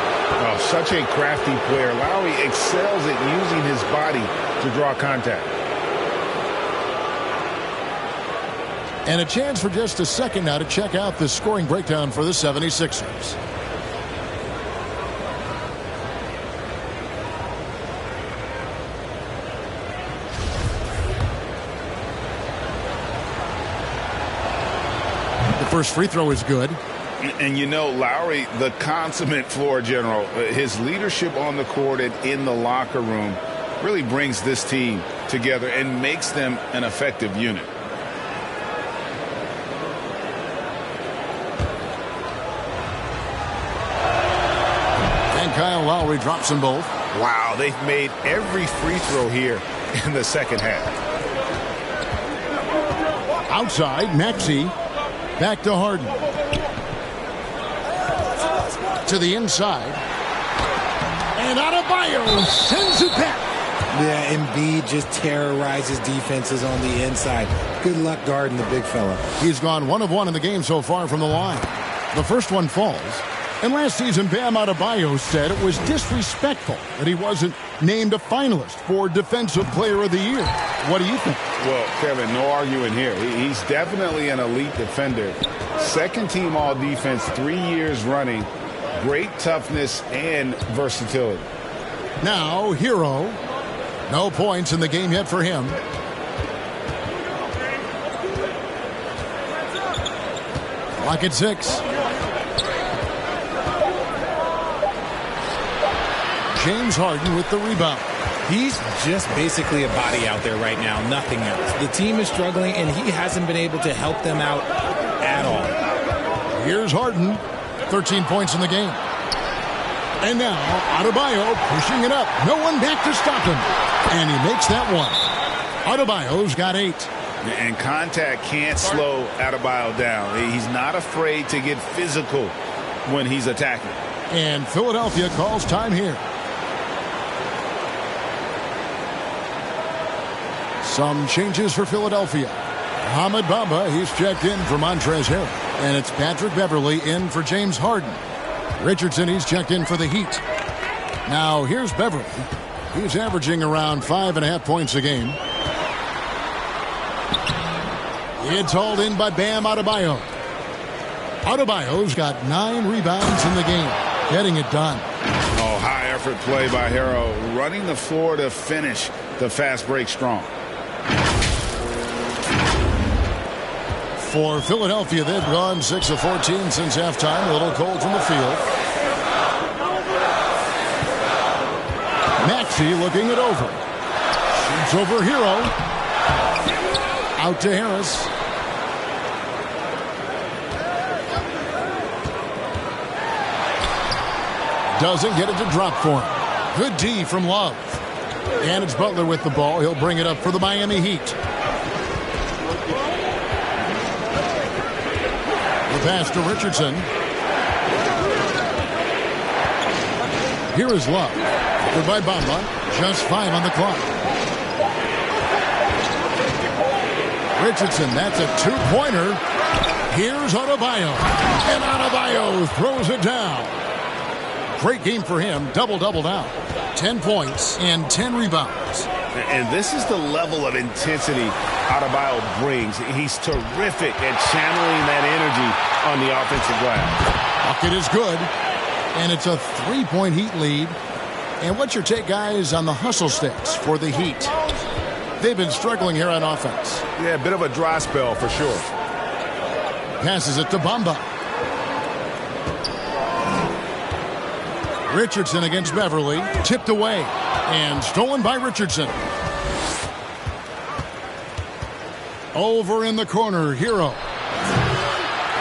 Such a crafty player. Lowry excels at using his body to draw contact. And a chance for just a second now to check out the scoring breakdown for the 76ers. The first free throw is good. And you know, Lowry, the consummate floor general, his leadership on the court and in the locker room really brings this team together and makes them an effective unit. Kyle Lowry drops them both. Wow, they've made every free throw here in the second half. Outside, Maxey. Back to Harden. To the inside. And Adebayo sends it back. Yeah, Embiid just terrorizes defenses on the inside. Good luck guarding the big fella. He's gone 1 of 1 in the game so far from the line. The first one falls. And last season, Bam Adebayo said it was disrespectful that he wasn't named a finalist for Defensive Player of the Year. What do you think? Well, Kevin, no arguing here. He's definitely an elite defender. Second team all defense 3 years running. Great toughness and versatility. Now, Hero. No points in the game yet for him. Clock at 6. James Harden with the rebound. He's just basically a body out there right now, nothing else. The team is struggling, and he hasn't been able to help them out at all. Here's Harden, 13 points in the game. And now, Adebayo pushing it up. No one back to stop him. And he makes that one. Adebayo's got 8. And contact can't slow Adebayo down. He's not afraid to get physical when he's attacking. And Philadelphia calls time here. Some changes for Philadelphia. Mohamed Bamba, he's checked in for Montrezl Harrell. And it's Patrick Beverley in for James Harden. Richardson, he's checked in for the Heat. Now, here's Beverley. He's averaging around 5.5 points a game. It's hauled in by Bam Adebayo. Adebayo's got 9 rebounds in the game. Getting it done. Oh, high effort play by Harrell. Running the floor to finish the fast break strong. For Philadelphia, they've gone 6 of 14 since halftime. A little cold from the field. Maxey looking it over. Shoots over Hero. Out to Harris. Doesn't get it to drop for him. Good D from Love. And it's Butler with the ball. He'll bring it up for the Miami Heat. The pass to Richardson. Here is Love. Goodbye, Bamba. Just 5 on the clock. Richardson, that's a 2-pointer. Here's Adebayo. And Adebayo throws it down. Great game for him. Double-double now. 10 points and 10 rebounds. And this is the level of intensity Adebayo brings. He's terrific at channeling that energy on the offensive glass. Bucket is good. And it's a 3-point Heat lead. And what's your take, guys, on the hustle stats for the Heat? They've been struggling here on offense. Yeah, a bit of a dry spell for sure. Passes it to Bamba. Richardson against Beverley. Tipped away. And stolen by Richardson. Over in the corner, Hero.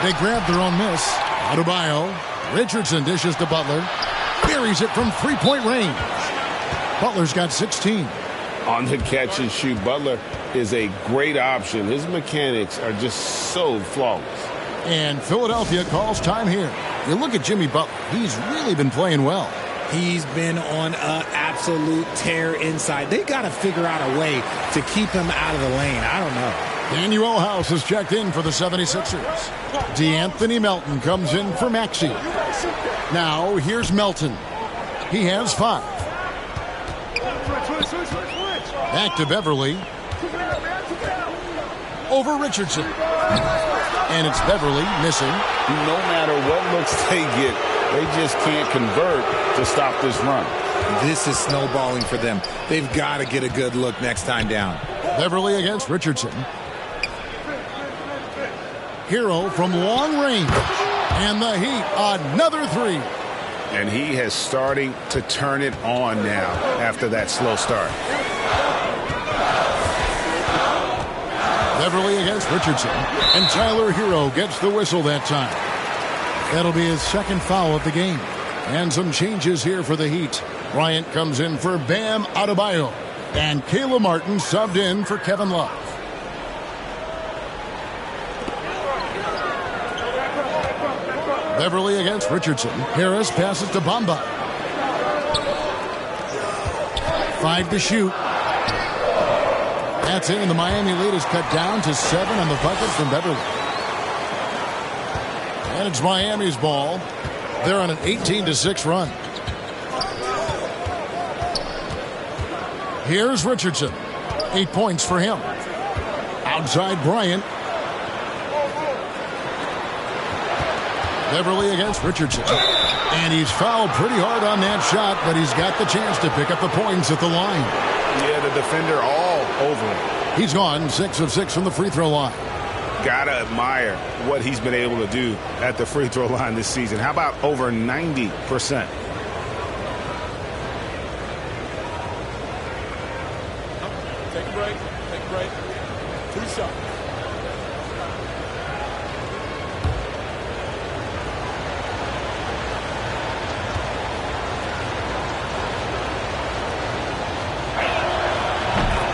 They grab their own miss. Adebayo. Richardson dishes to Butler. Buries it from 3-point range. Butler's got 16. On the catch and shoot, Butler is a great option. His mechanics are just so flawless. And Philadelphia calls time here. You look at Jimmy Butler. He's really been playing well. He's been on an absolute tear inside. They got to figure out a way to keep him out of the lane. I don't know. Danuel House is checked in for the 76ers. De'Anthony Melton comes in for Maxey. Now, here's Melton. He has 5. Back to Beverley. Over Richardson. And it's Beverley missing. No matter what looks they get, they just can't convert to stop this run. This is snowballing for them. They've got to get a good look next time down. Beverley against Richardson. Hero from long range. And the Heat, another 3. And he has starting to turn it on now after that slow start. Beverley against Richardson. And Tyler Hero gets the whistle that time. That'll be his second foul of the game. And some changes here for the Heat. Bryant comes in for Bam Adebayo. And Caleb Martin subbed in for Kevin Love. Beverley against Richardson. Harris passes to Bamba. 5 to shoot. That's it, and the Miami lead is cut down to 7 on the bucket from Beverley. And it's Miami's ball. They're on an 18-6 run. Here's Richardson. 8 points for him. Outside Bryant. Beverly against Richardson. And he's fouled pretty hard on that shot, but he's got the chance to pick up the points at the line. Yeah, the defender all over him. He's gone 6 of 6 from the free throw line. Gotta admire what he's been able to do at the free throw line this season. How about over 90%? Take a break. Take a break. 2 shots.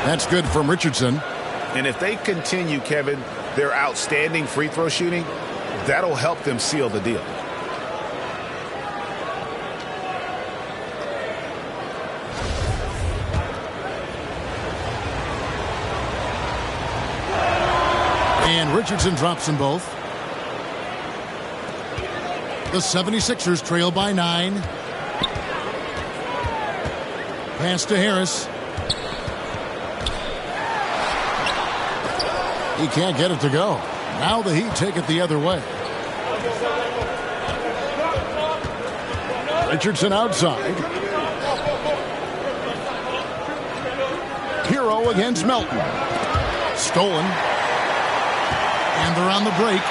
That's good from Richardson. And if they continue, Kevin, their outstanding free throw shooting, that'll help them seal the deal. And Richardson drops them both. The 76ers trail by 9. Pass to Harris. He can't get it to go. Now the Heat take it the other way. Richardson outside. Hero against Melton. Stolen. And they're on the break.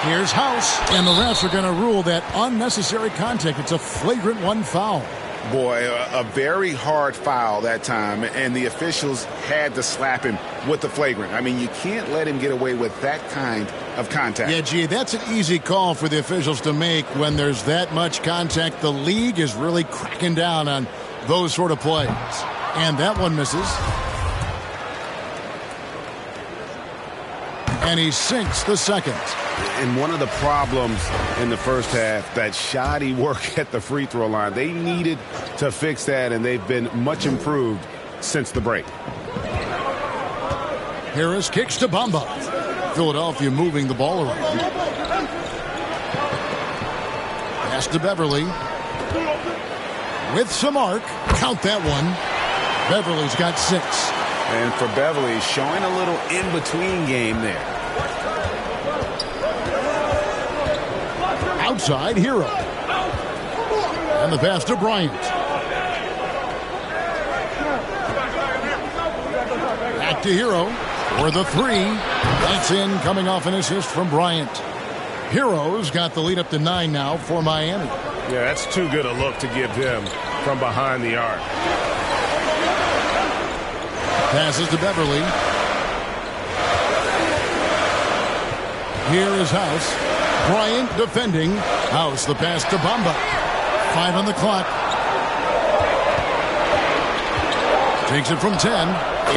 Here's House. And the refs are going to rule that unnecessary contact. It's a flagrant 1 foul. Boy, a very hard foul that time, and the officials had to slap him with the flagrant. I mean, you can't let him get away with that kind of contact. Yeah, gee, that's an easy call for the officials to make when there's that much contact. The league is really cracking down on those sort of plays. And that one misses. And he sinks the second. And one of the problems in the first half, that shoddy work at the free throw line, they needed to fix that, and they've been much improved since the break. Harris kicks to Bamba. Philadelphia moving the ball around. Pass to Beverly. With some arc. Count that one. Beverly's got 6. And for Beverly, showing a little in-between game there. Outside, Hero. And the pass to Bryant. Back to Hero for the 3. That's in, coming off an assist from Bryant. Hero's got the lead up to 9 now for Miami. Yeah, that's too good a look to give them from behind the arc. Passes to Beverly. Here is House. Bryant defending. House, the pass to Bamba. 5 on the clock. Takes it from 10.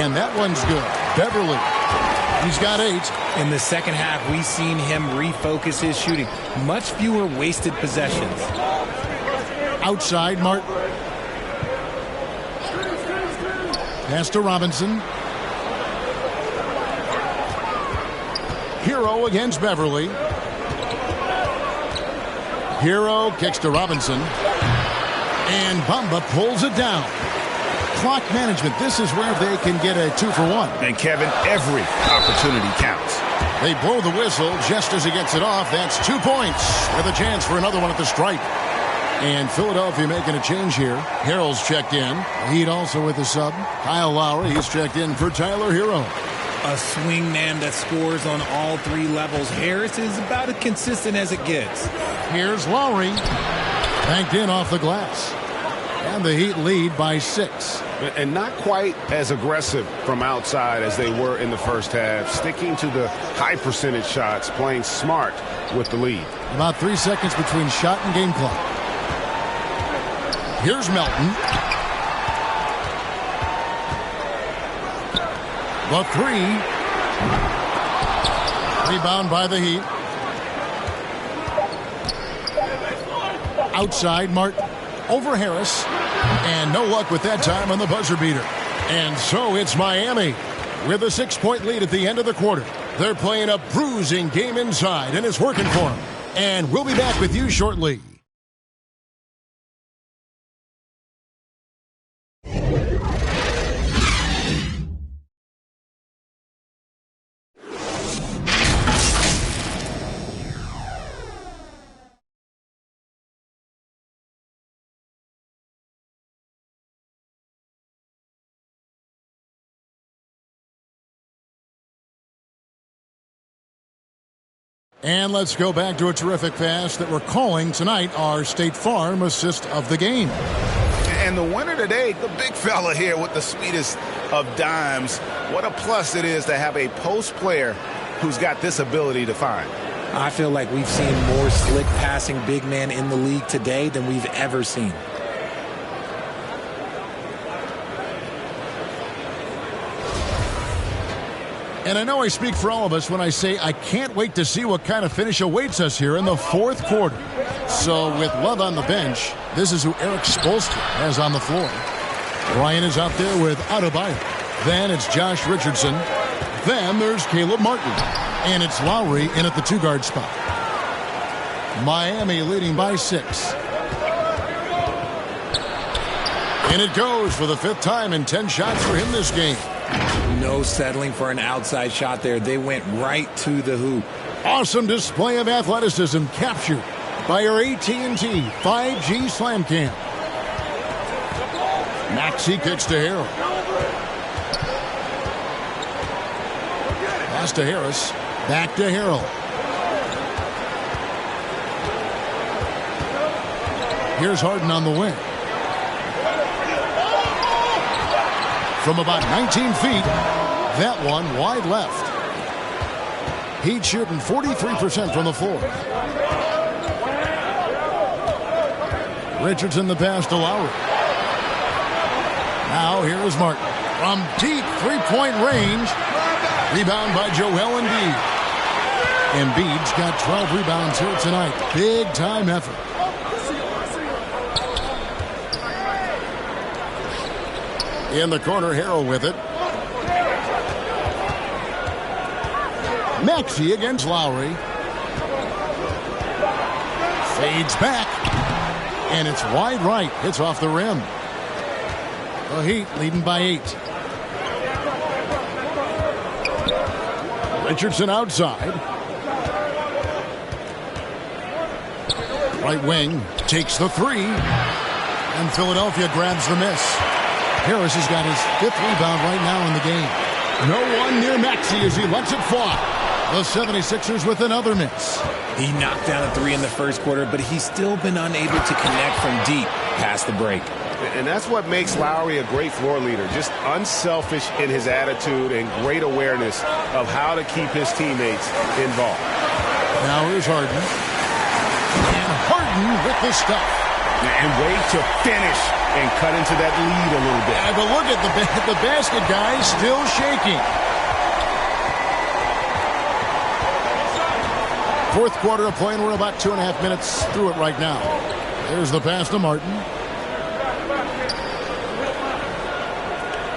And that one's good. Beverly. He's got 8. In the second half, we've seen him refocus his shooting. Much fewer wasted possessions. Outside, Martin. Pass to Robinson. Hero against Beverly. Hero kicks to Robinson. And Bamba pulls it down. Clock management. This is where they can get a 2 for 1. And Kevin, every opportunity counts. They blow the whistle just as he gets it off. That's 2 points with a chance for another one at the stripe. And Philadelphia making a change here. Harrell's checked in. Heat also with a sub. Kyle Lowry, he's checked in for Tyler Hero. A swing man that scores on all 3 levels. Harris is about as consistent as it gets. Here's Lowry. Banked in off the glass. And the Heat lead by 6. And not quite as aggressive from outside as they were in the first half. Sticking to the high percentage shots, playing smart with the lead. About 3 seconds between shot and game clock. Here's Melton. The 3. Rebound by the Heat. Outside, Martin. Over Harris. And no luck with that time on the buzzer beater. And so it's Miami with a 6-point lead at the end of the quarter. They're playing a bruising game inside, and it's working for them. And we'll be back with you shortly. And let's go back to a terrific pass that we're calling tonight our State Farm assist of the game. And the winner today, the big fella here with the sweetest of dimes. What a plus it is to have a post player who's got this ability to find. I feel like we've seen more slick passing big man in the league today than we've ever seen. And I know I speak for all of us when I say I can't wait to see what kind of finish awaits us here in the fourth quarter. So with Love on the bench, this is who Eric Spoelstra has on the floor. Bryant is out there with Adebayo. Then it's Josh Richardson. Then there's Caleb Martin. And it's Lowry in at the 2-guard spot. Miami leading by 6. And it goes for the 5th time in 10 shots for him this game. No settling for an outside shot there. They went right to the hoop. Awesome display of athleticism captured by our AT&T 5G Slam Cam. Maxey kicks to Harrell. Pass to Harris. Back to Harrell. Here's Harden on the wing. From about 19 feet, that one wide left. Heat shooting 43% from the floor. Richardson the pass to Lowry. Now here is Martin. From deep three-point range. Rebound by Joel Embiid. Embiid's got 12 rebounds here tonight. Big-time effort. In the corner, Harrell with it. Maxey against Lowry. Fades back. And it's wide right. Hits off the rim. The Heat leading by 8. Richardson outside. Right wing takes the 3. And Philadelphia grabs the miss. Harris has got his 5th rebound right now in the game. No one near Maxey as he lets it fly. The 76ers with another miss. He knocked down a 3 in the first quarter, but he's still been unable to connect from deep past the break. And that's what makes Lowry a great floor leader. Just unselfish in his attitude and great awareness of how to keep his teammates involved. Now here's Harden. And Harden with the stuff. And way to finish and cut into that lead a little bit. Yeah, but look at the basket, guys, still shaking. Fourth quarter of play, and we're about 2.5 minutes through it right now. There's the pass to Martin.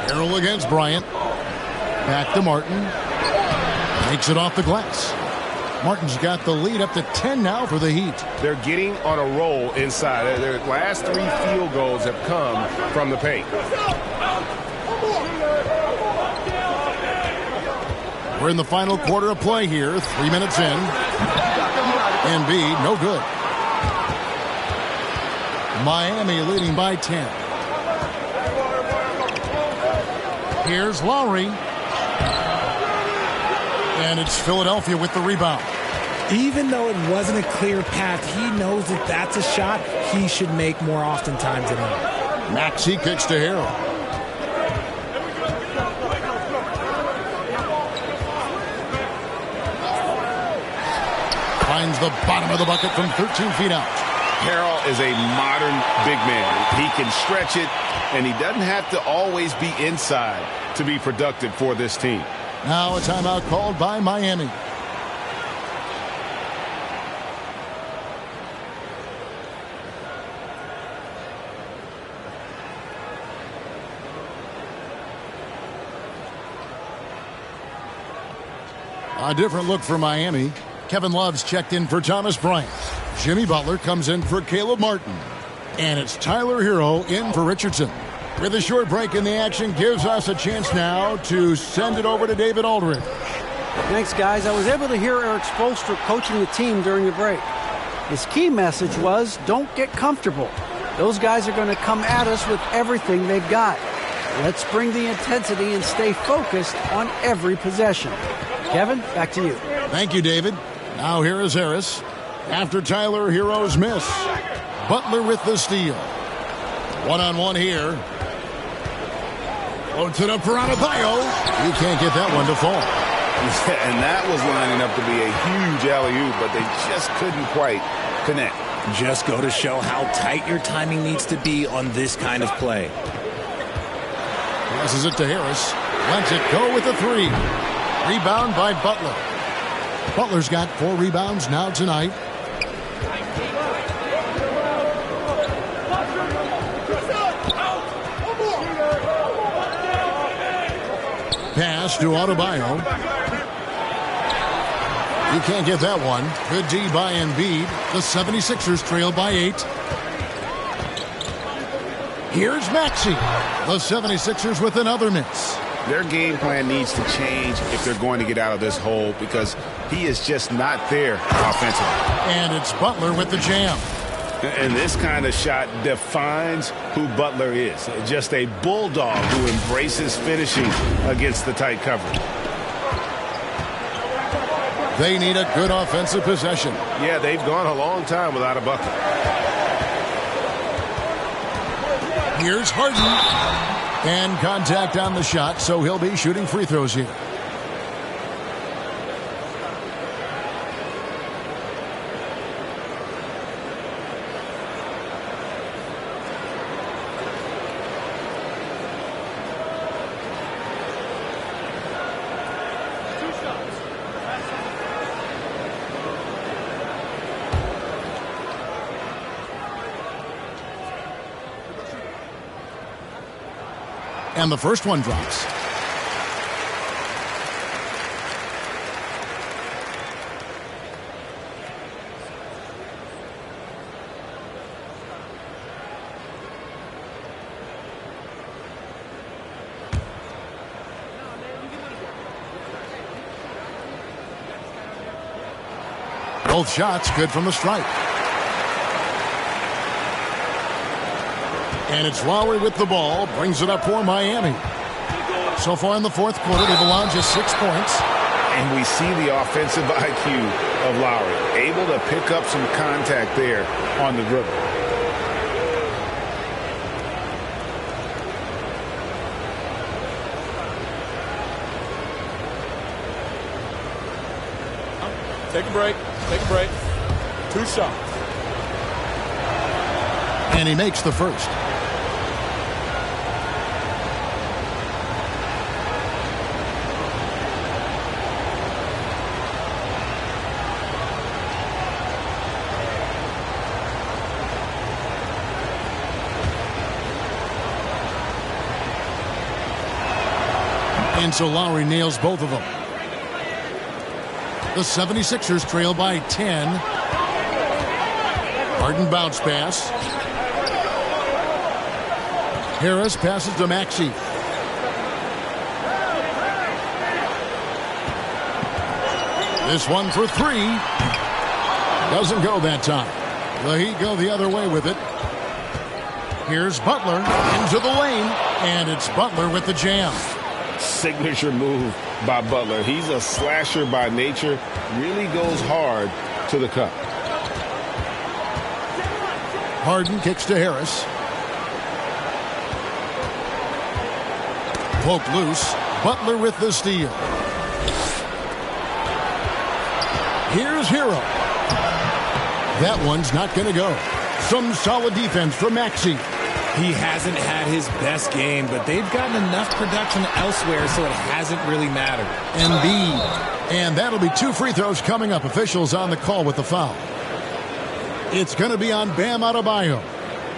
Harrell against Bryant. Back to Martin. Makes it off the glass. Martin's got the lead up to 10 now for the Heat. They're getting on a roll inside. Their last 3 field goals have come from the paint. We're in the final quarter of play here. 3 minutes in. Embiid, no good. Miami leading by 10. Here's Lowry. And it's Philadelphia with the rebound. Even though it wasn't a clear path, he knows that that's a shot he should make more oftentimes than not. Maxey kicks to Harrell. Finds the bottom of the bucket from 13 feet out. Harrell is a modern big man. He can stretch it, and he doesn't have to always be inside to be productive for this team. Now a timeout called by Miami. A different look for Miami. Kevin Love's checked in for Thomas Bryant. Jimmy Butler comes in for Caleb Martin. And it's Tyler Herro in for Richardson. With a short break in the action, gives us a chance now to send it over to David Aldridge. Thanks, guys. I was able to hear Eric Spoelstra coaching the team during the break. His key message was, don't get comfortable. Those guys are going to come at us with everything they've got. Let's bring the intensity and stay focused on every possession. Kevin, back to you. Thank you, David. Now here is Harris. After Tyler Hero's miss. Butler with the steal. One-on-one here. Loads it up for Adebayo. You can't get that one to fall. And that was lining up to be a huge alley-oop, but they just couldn't quite connect. Just go to show how tight your timing needs to be on this kind of play. Passes it to Harris. Lets it go with a three. Rebound by Butler. Butler's got 4 rebounds now tonight. Pass to Adebayo. You can't get that one. Good D by Embiid. The 76ers trail by 8. Here's Maxey. The 76ers with another miss. Their game plan needs to change if they're going to get out of this hole because he is just not there offensively. And it's Butler with the jam. And this kind of shot defines who Butler is. Just a bulldog who embraces finishing against the tight coverage. They need a good offensive possession. Yeah, they've gone a long time without a bucket. Here's Harden. And contact on the shot, so he'll be shooting free throws here. And the first one drops. Both shots good from the stripe. And it's Lowry with the ball. Brings it up for Miami. So far in the fourth quarter, they've allowed just 6 points. And we see the offensive IQ of Lowry. Able to pick up some contact there on the dribble. Take a break. Take a break. 2 shots. And he makes the first. And so Lowry nails both of them. The 76ers trail by 10. Harden bounce pass. Harris passes to Maxey. This one for 3. Doesn't go that time. The Heat go the other way with it. Here's Butler into the lane. And it's Butler with the jam. Signature move by Butler. He's a slasher by nature. Really goes hard to the cup. Harden kicks to Harris. Poke loose. Butler with the steal. Here's Hero. That one's not going to go. Some solid defense from Maxey. He hasn't had his best game, but they've gotten enough production elsewhere, so it hasn't really mattered. Embiid. And that'll be 2 free throws coming up. Officials on the call with the foul. It's going to be on Bam Adebayo.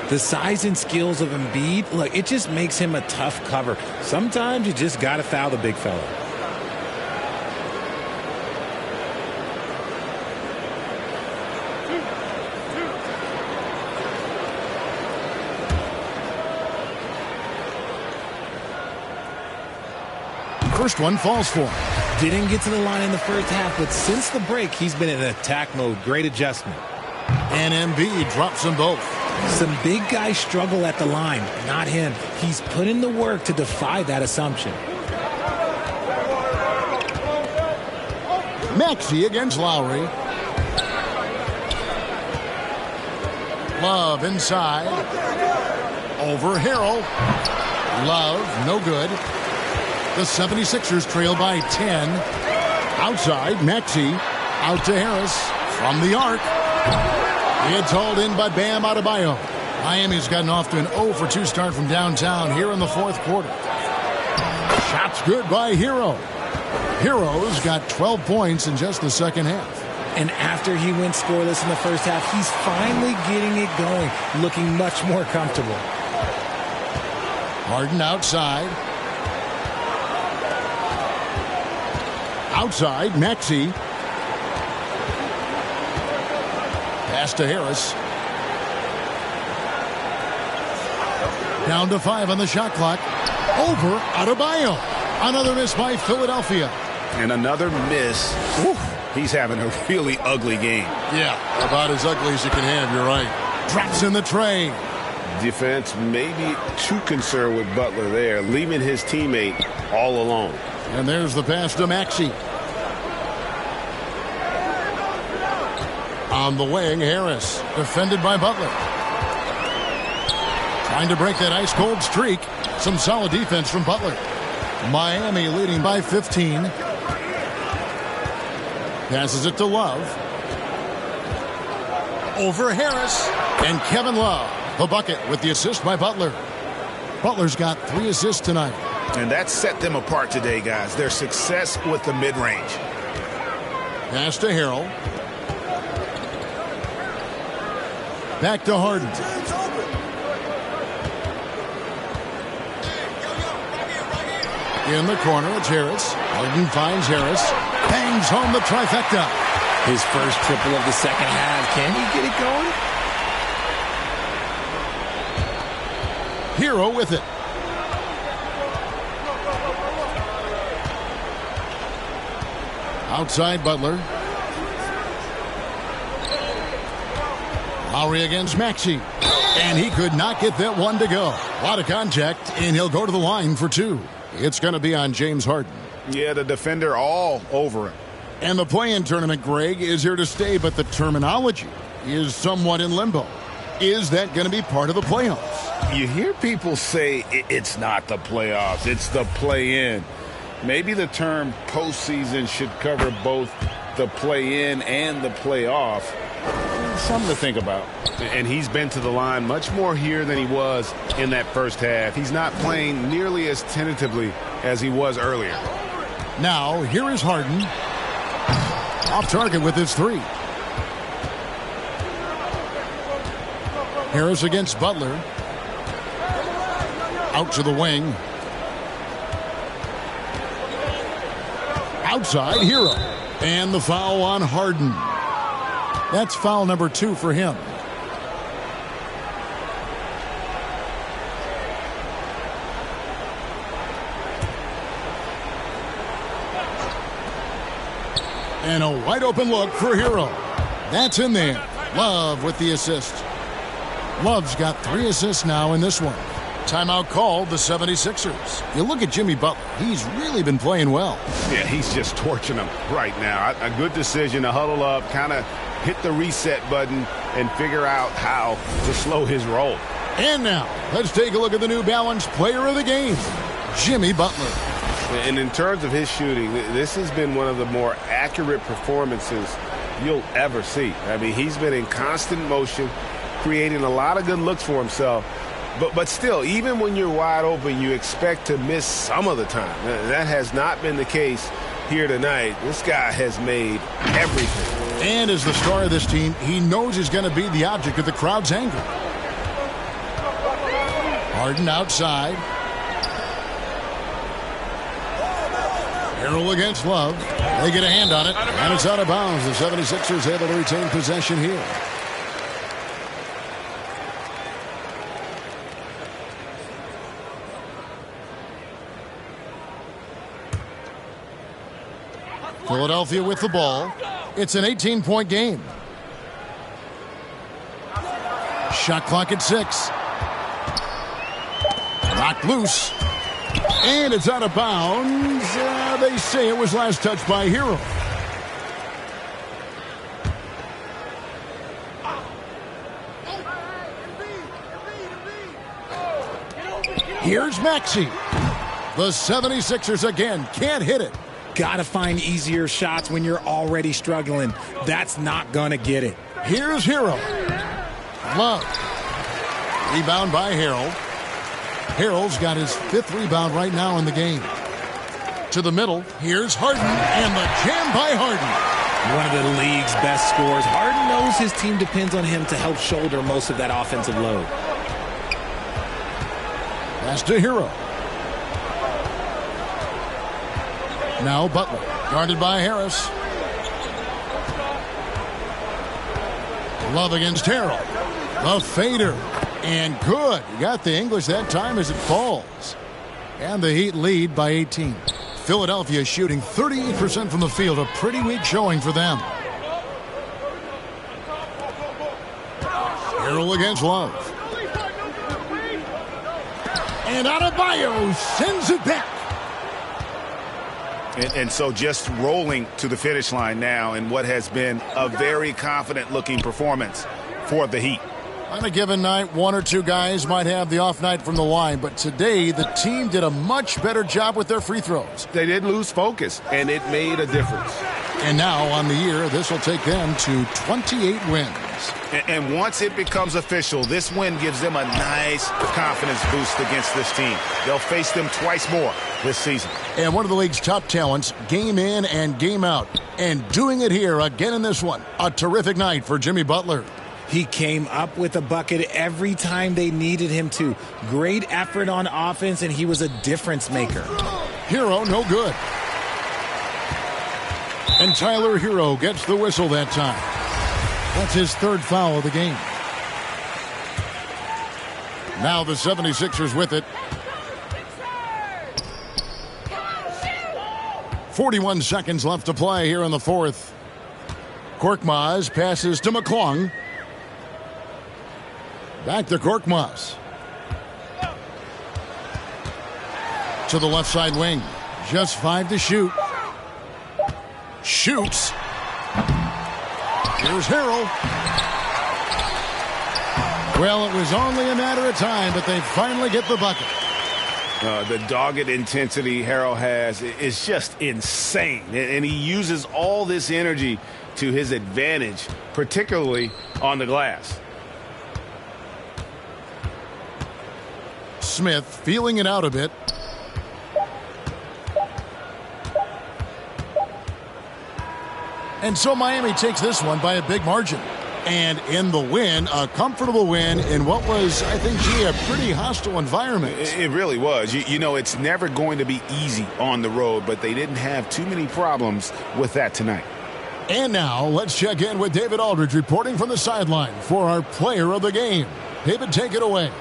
The size and skills of Embiid, look, it just makes him a tough cover. Sometimes you just got to foul the big fella. First one falls for him. Didn't get to the line in the first half, but since the break, he's been in attack mode. Great adjustment. And Embiid drops them both. Some big guys struggle at the line. Not him. He's put in the work to defy that assumption. Maxey against Lowry. Love inside. Over Harrell. Love, no good. The 76ers trail by 10. Outside, Maxey. Out to Harris. From the arc. It's hauled in by Bam Adebayo. Miami's gotten off to an 0-for-2 start from downtown here in the fourth quarter. Shot's good by Hero. Hero's got 12 points in just the second half. And after he went scoreless in the first half, he's finally getting it going, looking much more comfortable. Harden outside. Outside, Maxey. Pass to Harris. Down to 5 on the shot clock. Over Adebayo. Another miss by Philadelphia. And another miss. Oof. He's having a really ugly game. Yeah, about as ugly as you can have, you're right. Drops in the tray. Defense maybe too concerned with Butler there, leaving his teammate all alone. And there's the pass to Maxey. On the wing, Harris, defended by Butler. Trying to break that ice-cold streak. Some solid defense from Butler. Miami leading by 15. Passes it to Love. Over Harris. And Kevin Love, the bucket with the assist by Butler. Butler's got 3 assists tonight. And that set them apart today, guys. Their success with the mid-range. Pass to Harrell. Back to Harden. In the corner, it's Harris. Harden finds Harris. Bangs home the trifecta. His first triple of the second half. Can he get it going? Hero with it. Outside Butler. Lowry against Maxey. And he could not get that one to go. A lot of contact, and he'll go to the line for 2. It's going to be on James Harden. Yeah, the defender all over him. And the play-in tournament, Greg, is here to stay, but the terminology is somewhat in limbo. Is that going to be part of the playoffs? You hear people say it's not the playoffs, it's the play-in. Maybe the term postseason should cover both the play-in and the playoff. Something to think about. And he's been to the line much more here than he was in that first half. He's not playing nearly as tentatively as he was earlier. Now, here is Harden. Off target with his 3. Harris against Butler. Out to the wing. Outside, Hero. And the foul on Harden. That's foul number 2 for him. And a wide open look for Hero. That's in there. Love with the assist. Love's got 3 assists now in this one. Timeout called the 76ers. You look at Jimmy Butler. He's really been playing well. Yeah, he's just torching them right now. A good decision to huddle up, kind of hit the reset button, and figure out how to slow his roll. And now, let's take a look at the New Balance player of the game, Jimmy Butler. And in terms of his shooting, this has been one of the more accurate performances you'll ever see. I mean, he's been in constant motion, creating a lot of good looks for himself. But still, even when you're wide open, you expect to miss some of the time. That has not been the case here tonight. This guy has made everything. And as the star of this team, he knows he's going to be the object of the crowd's anger. Harden outside. Harrell against Love. They get a hand on it, and it's out of bounds. The 76ers able to retain possession here. Philadelphia with the ball. It's an 18-point game. Shot clock at 6. Knocked loose. And it's out of bounds. They say it was last touched by Hero. Here's Maxey. The 76ers again can't hit it. Gotta find easier shots when you're already struggling. That's not gonna get it. Here's Hero. Love. Rebound by Harrell. Harrell's got his 5th rebound right now in the game. To the middle. Here's Harden, and the jam by Harden. One of the league's best scorers. Harden knows his team depends on him to help shoulder most of that offensive load. Pass to Hero. Now Butler, guarded by Harris. Love against Harrell. The fader. And good. You got the English that time as it falls. And the Heat lead by 18. Philadelphia shooting 38% from the field. A pretty weak showing for them. Harrell against Love. And Adebayo sends it back. And so just rolling to the finish line now in what has been a very confident-looking performance for the Heat. On a given night, one or two guys might have the off night from the line, but today the team did a much better job with their free throws. They didn't lose focus, and it made a difference. And now on the year, this will take them to 28 wins. And once it becomes official, this win gives them a nice confidence boost against this team. They'll face them twice more this season. And one of the league's top talents, game in and game out. And doing it here again in this one. A terrific night for Jimmy Butler. He came up with a bucket every time they needed him to. Great effort on offense, and he was a difference maker. Hero, no good. And Tyler Hero gets the whistle that time. That's his 3rd foul of the game. Now the 76ers with it. 41 seconds left to play here in the 4th. Korkmaz passes to McClung. Back to Korkmaz. To the left side wing. Just 5 to shoot. Shoots. Here's Harrell. Well, it was only a matter of time, but they finally get the bucket. The dogged intensity Harrell has is just insane. And he uses all this energy to his advantage, particularly on the glass. Smith feeling it out a bit. And so Miami takes this one by a big margin. And in the win, a comfortable win in what was, I think, a pretty hostile environment. It really was. You know, it's never going to be easy on the road, but they didn't have too many problems with that tonight. And now let's check in with David Aldridge reporting from the sideline for our player of the game. David, take it away.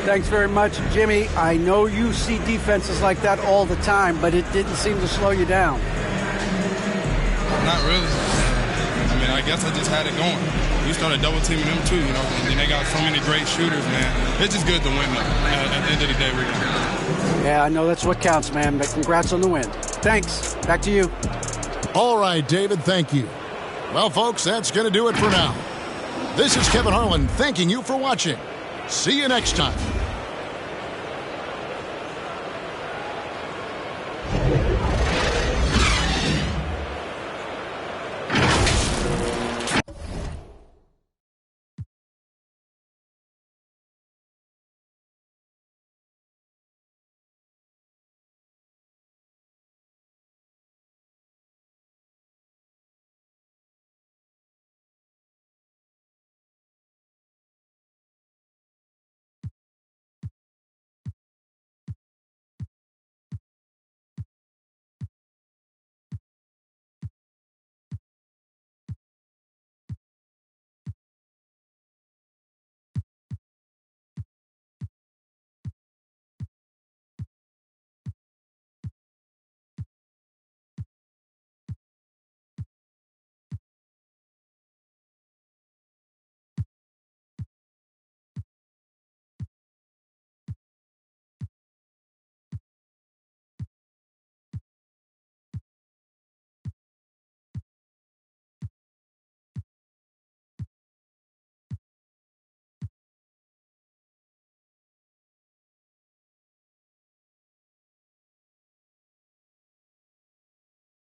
Thanks very much, Jimmy. I know you see defenses like that all the time, but it didn't seem to slow you down. Not really. I mean, I guess I just had it going. We started double teaming them too, you know, and they got so many great shooters, man. It's just good to win, though. At the end of the day, we're good. Yeah, I know that's what counts, man, but congrats on the win. Thanks. Back to you. All right, David, thank you. Well, folks, that's going to do it for now. This is Kevin Harlan thanking you for watching. See you next time.